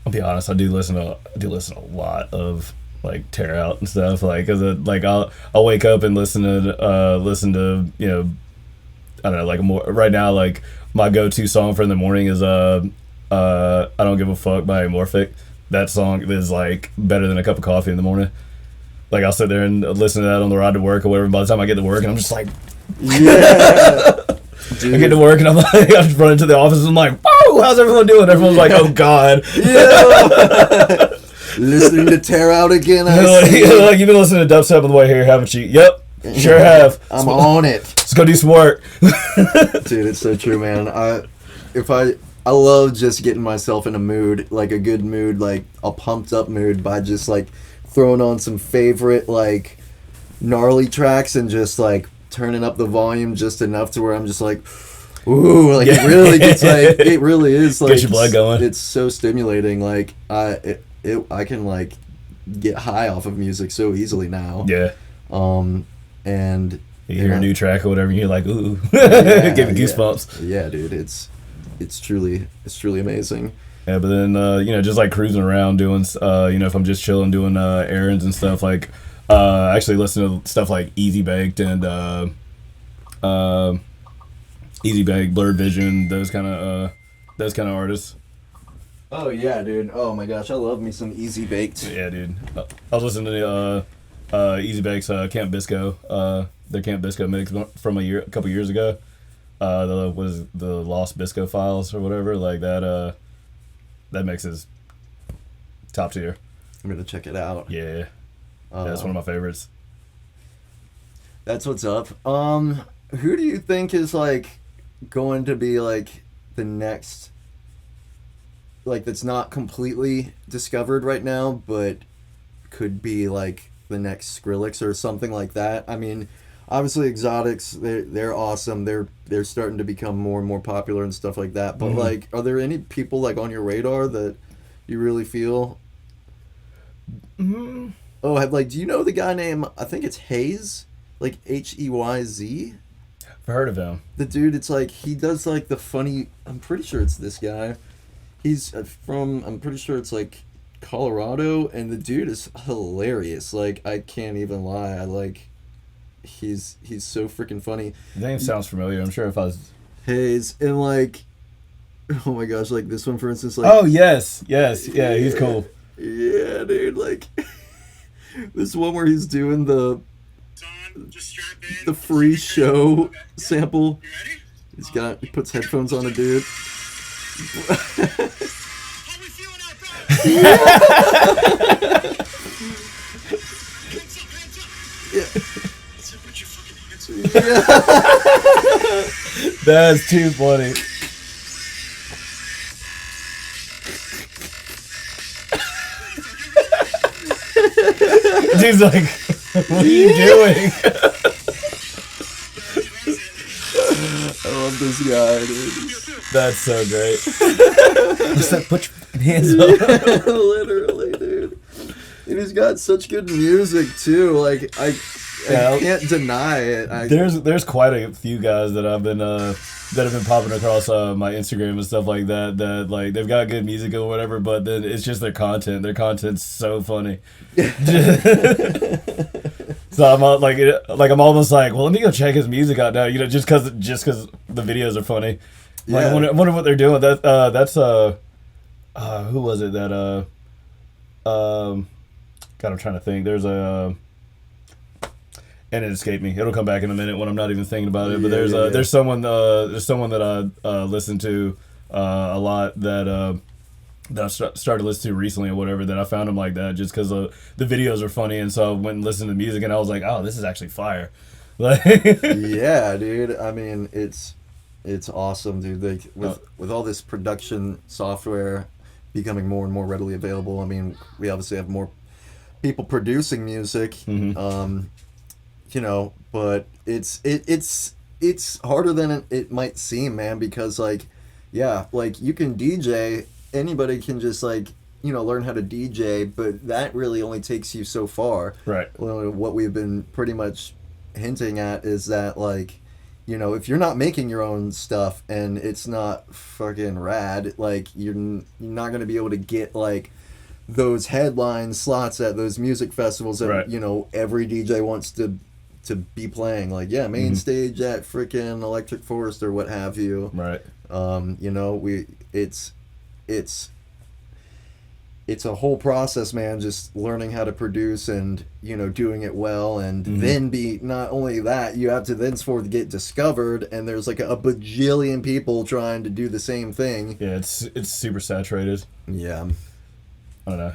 be honest, I do listen a lot of like Tear Out and stuff, like cause I'll wake up and listen to I don't know, like more right now, like my go-to song for in the morning is I Don't Give a Fuck by Amorphic. That song is like better than a cup of coffee in the morning. Like I'll sit there and listen to that on the ride to work or whatever. By the time I get to work and I'm just like, yeah. Dude. I get to work and I'm like, I just run into the office and I'm like, whoa, how's everyone doing? Everyone's like, oh god. Yeah. Listening to Tear Out again. Like you've been listening to dubstep on the way here, haven't you? Yep, sure have. I'm on it. Let's go do some work. Dude, it's so true, man. I love just getting myself in a mood, like a good mood, like a pumped up mood by just like throwing on some favorite like gnarly tracks and just like turning up the volume just enough to where I'm just like, ooh, like it really gets like, it really is like, get your blood going. It's so stimulating. Like I can like get high off of music so easily now. Yeah. And you hear a new track or whatever and you're like, ooh, yeah, give me goosebumps. Yeah, dude, it's truly amazing. Yeah, but then just like cruising around doing if I'm just chilling doing errands and stuff, like actually listen to stuff like Easy Baked and Easy Baked, Blurred Vision, those kind of artists. Oh yeah, dude. Oh my gosh, I love me some Easy Baked. Yeah, dude. I was listening to Easy Baked's Camp Bisco, their Camp Bisco mix from a couple years ago. The Lost Bisco Files or whatever, like that. That mix is top tier. I'm gonna check it out. Yeah, that's one of my favorites. That's what's up. Who do you think is like going to be like the next, like that's not completely discovered right now, but could be like the next Skrillex or something like that? I mean, obviously Exotics, they're awesome. They're starting to become more and more popular and stuff like that. But like, are there any people like on your radar that you really feel Oh, like, do you know the guy named, I think it's Hayes? Like, Heyz? I've heard of him. The dude, it's like, he does, like, the funny, I'm pretty sure it's this guy. He's from, I'm pretty sure it's, like, Colorado, and the dude is hilarious. Like, I can't even lie. I, like, he's so freaking funny. The name sounds familiar. I'm sure if I was... Hayes, and, like, oh my gosh, like, this one, for instance, like... Oh, yes. Yeah, he's cool. Yeah, dude, like, this one where he's doing the free show sample. He puts headphones on a dude. That's too funny. Dude's like, what are you doing? I love this guy, dude. That's so great. Just like, put your hands up. Literally, dude. And he's got such good music too. Like, I can't deny it. There's quite a few guys that I've been that have been popping across my Instagram and stuff like that. That like they've got good music or whatever, but then it's just their content. Their content's so funny. So I'm I'm almost like, well, let me go check his music out now. You know, just cause the videos are funny. Like, Yeah. I wonder what they're doing. That's who was it that God, I'm trying to think. There's a and it escaped me. It'll come back in a minute when I'm not even thinking about it. But there's someone that I listen to a lot that I started listening to recently or whatever, that I found him like that just because the videos are funny, and so I went and listened to music and I was like, oh, this is actually fire. Like, yeah, dude. I mean, it's awesome, dude. Like with all this production software becoming more and more readily available. I mean, we obviously have more people producing music. Mm-hmm. You know, but it's harder than it might seem, man, because like, yeah, like you can DJ, anybody can just like, you know, learn how to DJ, but that really only takes you so far. Right. Well, what we've been pretty much hinting at is that, like, you know, if you're not making your own stuff and it's not fucking rad, like you're not going to be able to get like those headline slots at those music festivals that, right, you know, every DJ wants to be playing, like, yeah, main mm-hmm, stage at freaking Electric Forest or what have you. right. You know, it's a whole process, man, just learning how to produce and, you know, doing it well, and mm-hmm, then not only that, you have to thenceforth get discovered, and there's like a bajillion people trying to do the same thing. Yeah, it's super saturated. Yeah. I don't know.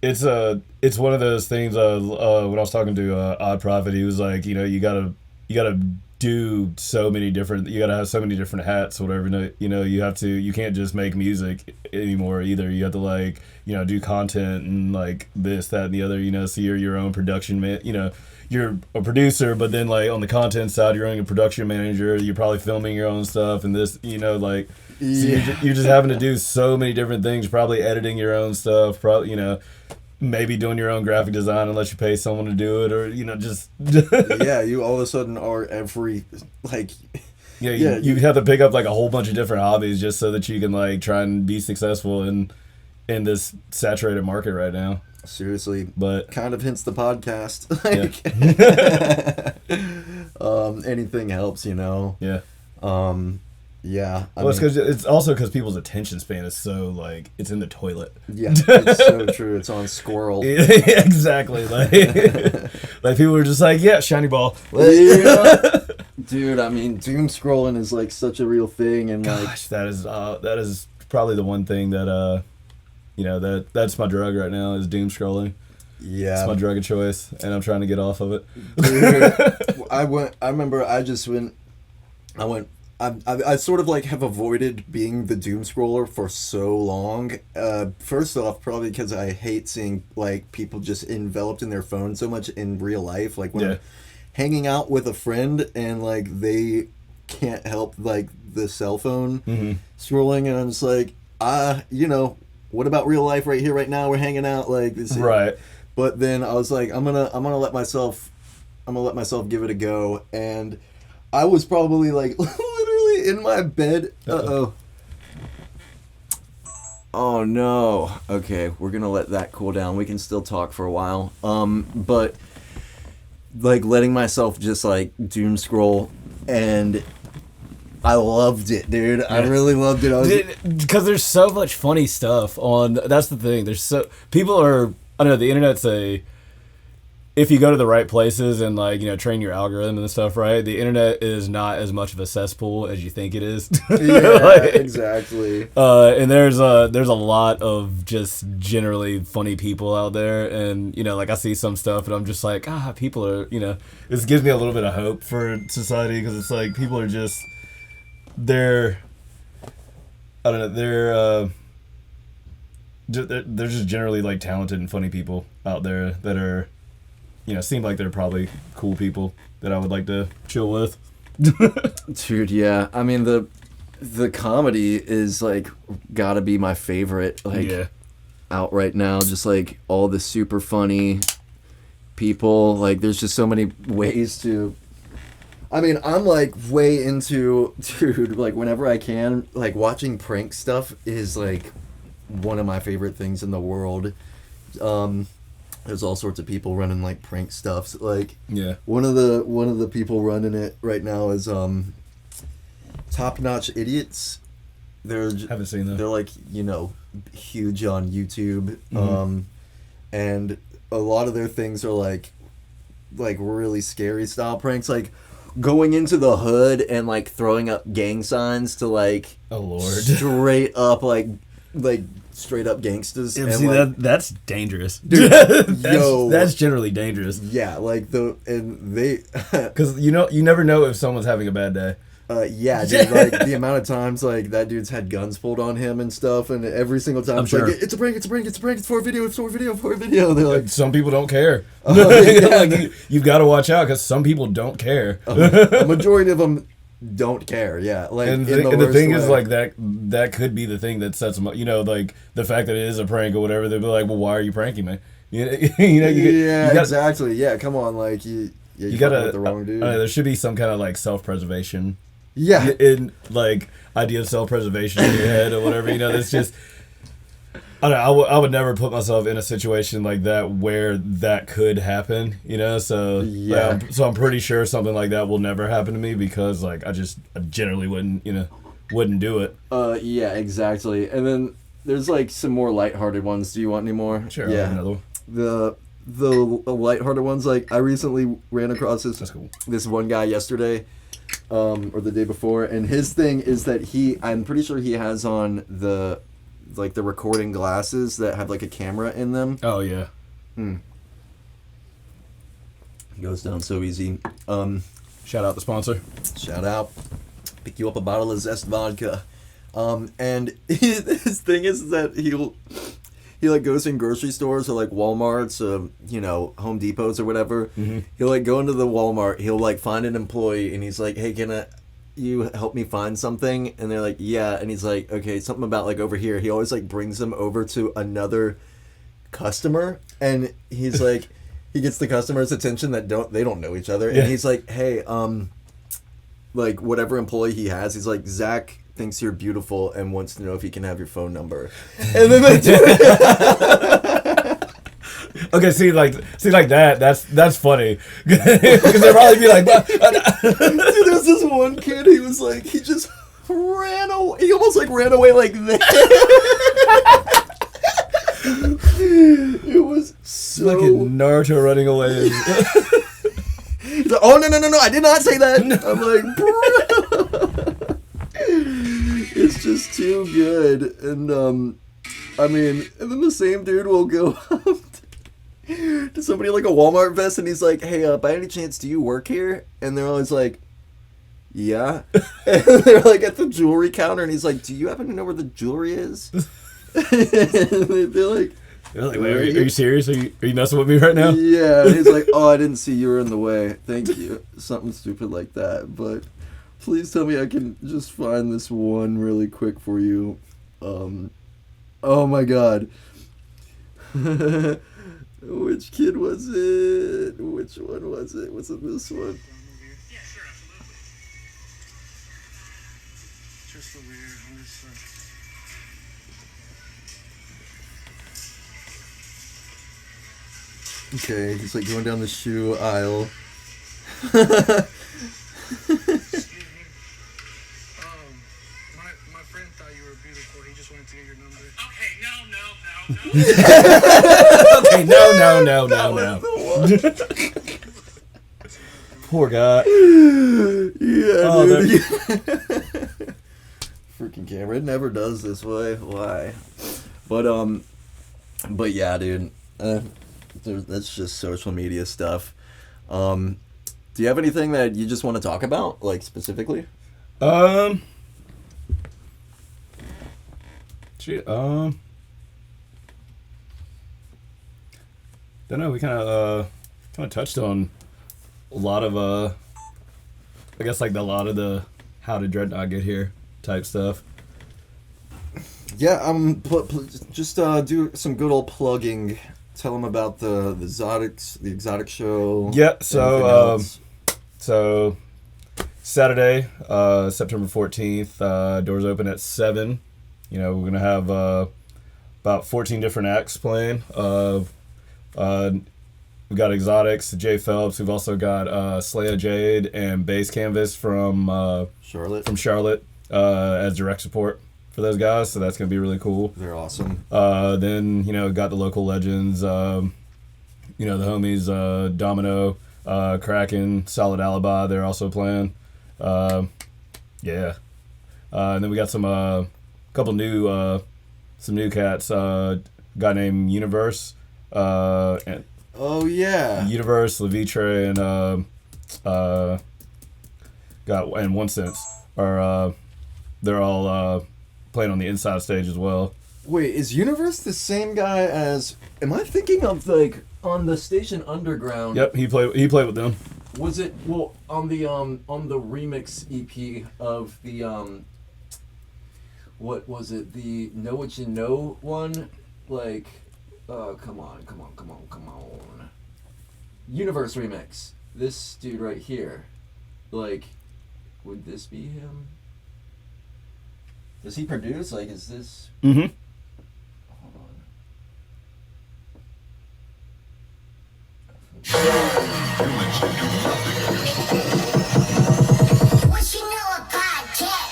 It's one of those things. When I was talking to Odd Prophet, he was like, you know, you gotta do so many different. You gotta have so many different hats, or whatever. You know, you can't just make music anymore either. You have to, like, you know, do content and like this, that, and the other. You know, so you're your own production man. You know, you're a producer, but then like on the content side, you're a production manager. You're probably filming your own stuff and this. You know, like. So you're just having to do so many different things, probably editing your own stuff, probably, you know, maybe doing your own graphic design unless you pay someone to do it, or, you know, just... Yeah, you all of a sudden are every, like... Yeah, you have to pick up, like, a whole bunch of different hobbies just so that you can, like, try and be successful in this saturated market right now. Seriously, but kind of hence the podcast. Like, anything helps, you know? Yeah. Yeah. It's also because people's attention span is so, like, it's in the toilet. Yeah, it's so true. It's on squirrel. Exactly. Like, like people are just like, yeah, shiny ball. Yeah. Dude, I mean, doom scrolling is like such a real thing, and gosh, that is probably the one thing that you know, that's my drug right now is doom scrolling. Yeah, it's my drug of choice, and I'm trying to get off of it. Dude, I sort of like have avoided being the doom scroller for so long. First off, probably because I hate seeing like people just enveloped in their phone so much in real life. Like when I'm hanging out with a friend and like they can't help like the cell phone scrolling, and I'm just like, you know, what about real life right here, right now? We're hanging out like this. Right. But then I was like, I'm gonna let myself give it a go, and I was probably like literally in my bed. Oh no. Okay, we're gonna let that cool down. We can still talk for a while. But like letting myself just like doom scroll, and I loved it, dude. I really loved it. Because there's so much funny stuff on. That's the thing. People are. I don't know. The internet's if you go to the right places and like train your algorithm and stuff right, the internet is not as much of a cesspool as you think it is. Yeah, exactly. And there's a lot of just generally funny people out there, and like I see some stuff and I'm just like, people are this gives me a little bit of hope for society, because it's like people are just they're just generally like talented and funny people out there that are seem like they're probably cool people that I would like to chill with. Dude, yeah. I mean the comedy is like gotta be my favorite out right now. Just like all the super funny people. Like there's just so many ways to. I mean, I'm like way into, dude, like whenever I can, like watching prank stuff is like one of my favorite things in the world. There's all sorts of people running like prank stuffs. Like one of the people running it right now is Top Notch Idiots. Haven't seen that. They're like huge on YouTube, and a lot of their things are like really scary style pranks, like going into the hood and like throwing up gang signs to like oh lord straight up like straight up gangsters. Yeah, and see like, that's dangerous, dude. That's generally dangerous. Yeah, like because you never know if someone's having a bad day. Yeah, dude, like the amount of times like that dude's had guns pulled on him and stuff, and every single time it's like it's a prank, it's for a video. They're like, some people don't care. Yeah. You've got to watch out because some people don't care. A majority of them don't care. Yeah, like and the thing is like that could be the thing that sets them up. Like the fact that it is a prank or whatever. They'll be like, well, why are you pranking me? Exactly. Yeah, come on, like you gotta the wrong dude. There should be some kind of like self-preservation. Yeah. In like idea of self-preservation in your head or whatever, that's just. I don't know. I would never put myself in a situation like that where that could happen. So yeah. So I'm pretty sure something like that will never happen to me because like I generally wouldn't do it. Yeah, exactly. And then there's like some more lighthearted ones. Do you want any more? Sure. Yeah. I'll have another one. The lighthearted ones, like I recently ran across this one guy yesterday. Or the day before, and his thing is that I'm pretty sure he has on the recording glasses that have like a camera in them. Oh yeah. It goes down so easy. Shout out the sponsor. Shout out. Pick you up a bottle of Zest vodka. And his thing is that he like goes in grocery stores or like Walmarts, Home Depots or whatever. Mm-hmm. He'll like go into the Walmart. He'll like find an employee and he's like, "Hey, can you help me find something?" And they're like, "Yeah." And he's like, "Okay, something about like over here." He always like brings them over to another customer, and he's like, he gets the customer's attention that they don't know each other, and he's like, "Hey, like whatever employee he has, he's like, Zach thinks you're beautiful and wants to know if he can have your phone number." And then they do it. Okay, see like that's funny because they'll probably be like, "Dude, there's this one kid. He was like, he just ran away. He almost like ran away like that." It was so like in Naruto running away. He's like, "Oh no! I did not say that." I'm like, "Bro." It's just too good. And I mean, and then the same dude will go up to somebody like a Walmart vest and he's like, "Hey, by any chance do you work here?" And they're always like, "Yeah." And they're like at the jewelry counter and he's like, "Do you happen to know where the jewelry is?" And they're like, wait, are you serious? Are you messing with me right now? Yeah. And he's like, "Oh, I didn't see you were in the way. Thank you." Something stupid like that. But please tell me I can just find this one really quick for you. Oh my god. Which kid was it? Which one was it? Was it this one? Yeah, sure, absolutely. Just a weird. I'm just. Okay, he's like going down the shoe aisle. My friend thought you were beautiful. He just wanted to get your number. Okay, no. Poor guy. Yeah, Oh, dude. Freaking camera. It never does this way. Why? But yeah, dude. That's just social media stuff. Do you have anything that you just want to talk about, like, specifically? Don't know. We kind of touched on a lot of I guess like a lot of the how did DREADKNOT get here type stuff. Yeah, just do some good old plugging. Tell them about the exotic show. Yeah. Anything So Saturday, September 14th, doors open at 7. You know, we're gonna have about 14 different acts playing. We've got Exotics, Jay Phelps. We've also got Slaya Jade and Bass Canvas from Charlotte as direct support for those guys. So that's gonna be really cool. They're awesome. Then got the local legends. The homies Domino, Kraken, Solid Alibi. They're also playing. And then we got some couple new some new cats. A guy named Universe. And Universe, Levitre, and One Sense are they're all playing on the inside stage as well. Wait, is Universe the same guy as? Am I thinking of like on the Station Underground? Yep, he played with them. Was it on the remix EP of the what was it? The Know What You Know one? Like, come on. Universe remix. This dude right here. Like, would this be him? Does he produce? Like, is this? Mm-hmm. Hold on. What you know about cat?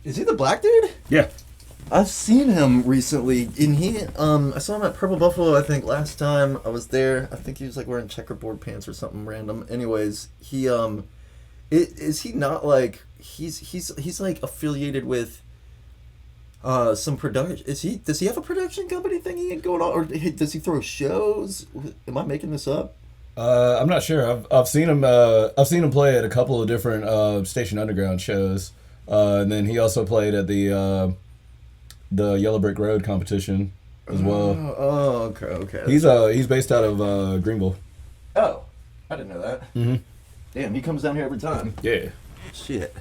Is he the black dude? Yeah. I've seen him recently, and I saw him at Purple Buffalo, I think, last time I was there. I think he was, like, wearing checkerboard pants or something random. Anyways, is he not, like, he's like, affiliated with, some production, does he have a production company thingy going on, or does he throw shows? Am I making this up? I'm not sure. I've seen him play at a couple of different Station Underground shows. And then he also played at the Yellow Brick Road competition as well. Oh, okay. He's based out of Greenville. Oh, I didn't know that. Mm-hmm. Damn, he comes down here every time. Yeah. Shit.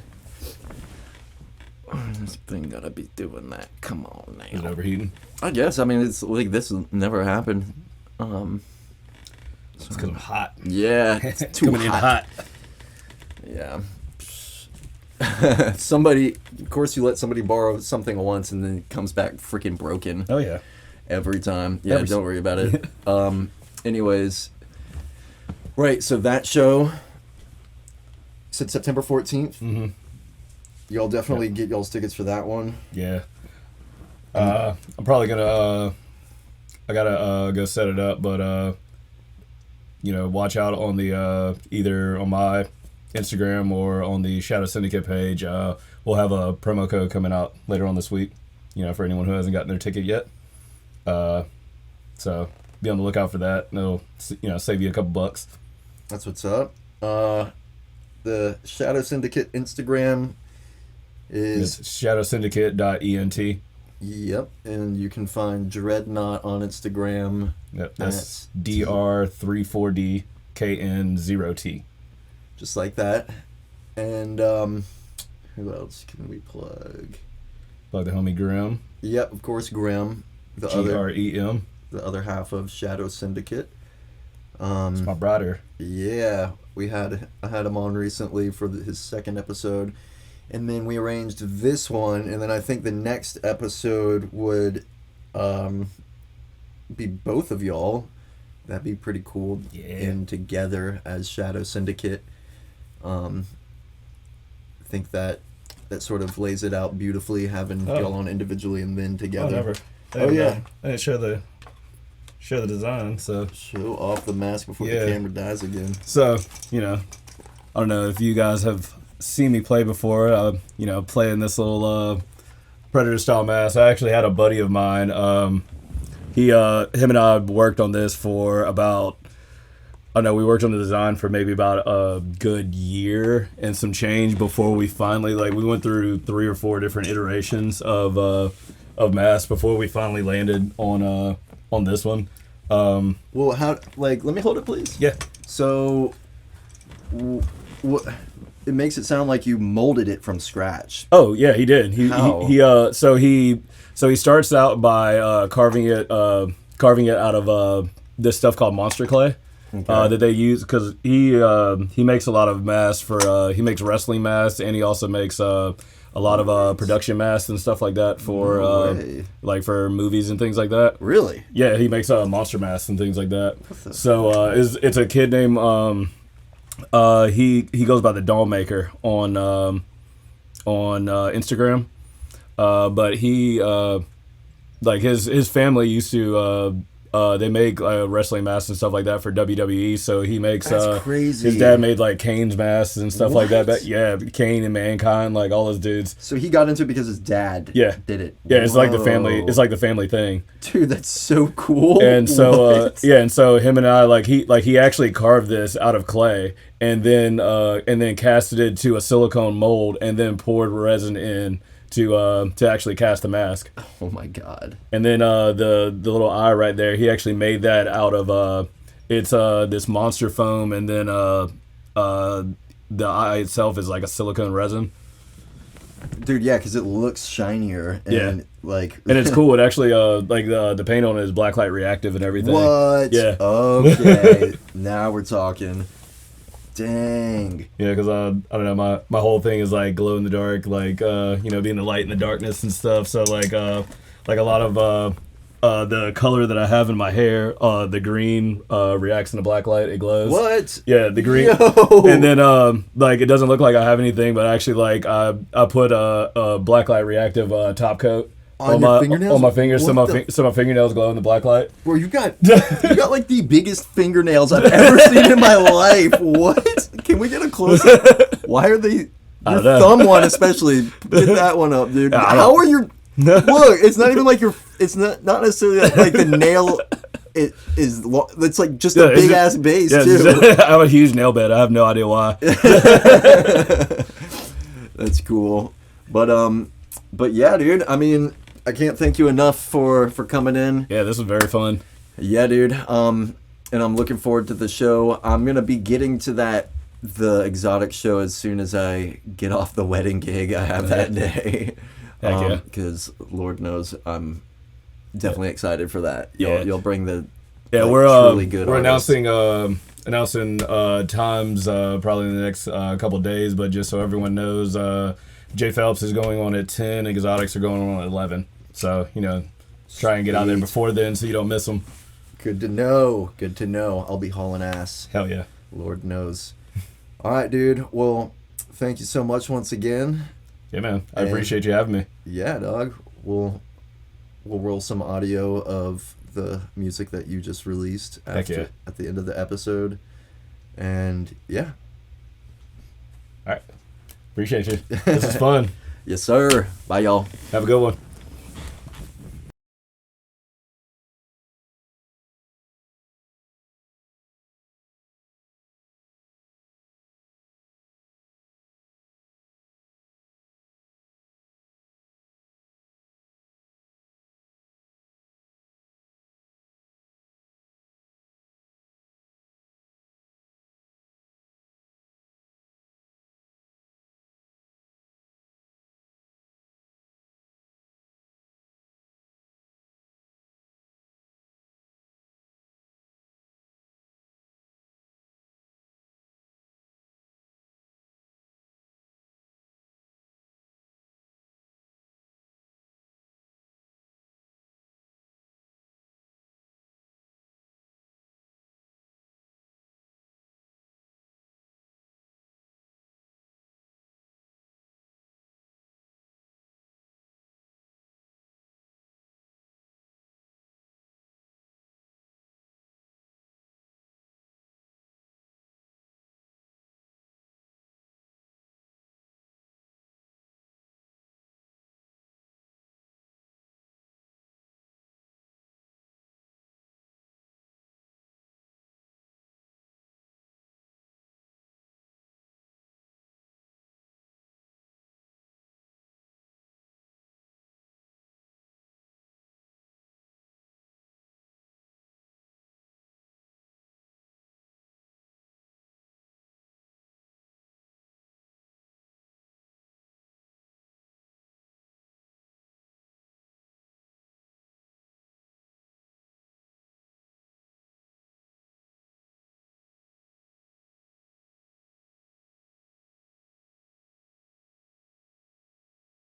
This thing gotta be doing that. Come on now. Is it overheating? I guess. I mean, it's like this has never happened. It's because I'm hot. Yeah, it's too Coming in hot. Yeah. Somebody, of course, you let somebody borrow something once and then it comes back freaking broken. Oh yeah. Every time. Yeah, don't worry about it. Anyways, right. So that show. Said September 14th. Mm-hmm. Y'all definitely get y'all's tickets for that one. Yeah. I'm probably gonna. I gotta go set it up, but watch out on the either on my Instagram or on the Shadow Syndicate page. We'll have a promo code coming out later on this week. For anyone who hasn't gotten their ticket yet. So be on the lookout for that. And it'll save you a couple bucks. That's what's up. The Shadow Syndicate Instagram is shadowsyndicate.ent. Yep, and you can find Dreadknot on Instagram. Yep, that's DR34DKN0T. Just like that. And who else can we plug? Plug the homie Grim. Yep, of course, Grim, the GREM. the other half of Shadow Syndicate. It's my brother. Yeah, I had him on recently for his second episode, and then we arranged this one, and then I think the next episode would be both of y'all. That'd be pretty cool. Yeah. In together as Shadow Syndicate. I think that sort of lays it out beautifully, having y'all on individually and then together. Whatever. Oh, yeah. I didn't show the design, so. Show off the mask before the camera dies again. So, I don't know if you guys have seen me play before, playing this little Predator style mask. I actually had a buddy of mine, him and I worked on this for about, we worked on the design for maybe about a good year and some change before we finally, we went through 3 or 4 different iterations of masks before we finally landed on this one. Well, let me hold it, please. Yeah. So, what? It makes it sound like you molded it from scratch. Oh yeah, he did. How? So he starts out by carving it out of this stuff called monster clay. Okay. That they use because he makes a lot of masks for he makes wrestling masks, and he also makes a lot of production masks and stuff like that for for movies and things like that. Really? Yeah, he makes monster masks and things like that. So it's a kid named he goes by the Doll Maker on Instagram, but he his family used to. They make wrestling masks and stuff like that for WWE. So he makes. That's crazy. His dad made Kane's masks and stuff like that. What? But yeah, Kane and Mankind, all those dudes. So he got into it because his dad did it. Yeah, it's like the Whoa. family. It's like the family thing. Dude, that's so cool. And so What? and so him and I he actually carved this out of clay and then casted it to a silicone mold and then poured resin in to actually cast the mask. Oh my god. And then the little eye right there, he actually made that out of it's this monster foam, and then the eye itself is like a silicone resin. Dude, yeah, because it looks shinier and and it's cool. It actually the paint on it is blacklight reactive and everything. What? Yeah. Okay. Now we're talking. Dang. Yeah, because I don't know, my whole thing is glow in the dark, being the light in the darkness and stuff. So a lot of the color that I have in my hair, the green reacts in the black light. It glows. What? Yeah, the green. Yo. And then it doesn't look like I have anything, but actually I put a black light reactive top coat On your fingernails? on my fingers, so What my fingernails glow in the black light. Bro, you got the biggest fingernails I've ever seen in my life. What? Can we get a close up? Why are they? Your thumb one especially. Get that one up, dude. How are your? Look, it's not even like your. It's not necessarily like the nail. It is. It's like just a big ass base too. I have a huge nail bed. I have no idea why. That's cool, but yeah, dude. I mean, I can't thank you enough for coming in. Yeah, this was very fun. Yeah, dude. And I'm looking forward to the show. I'm gonna be getting to the exotic show as soon as I get off the wedding gig I have that day. Heck yeah. Because Lord knows I'm definitely excited for that. Yeah. You'll bring the We're truly good we're artists. announcing times probably in the next couple days, but just so everyone knows, Jay Phelps is going on at 10, Exotics are going on at 11. So try and get out there before then so you don't miss them. Good to know. Good to know. I'll be hauling ass. Hell yeah. Lord knows. All right, dude. Well, thank you so much once again. Yeah, man. I appreciate you having me. Yeah, dog. We'll roll some audio of the music that you just released at the end of the episode. And yeah. All right. Appreciate you. This is fun. Yes, sir. Bye, y'all. Have a good one.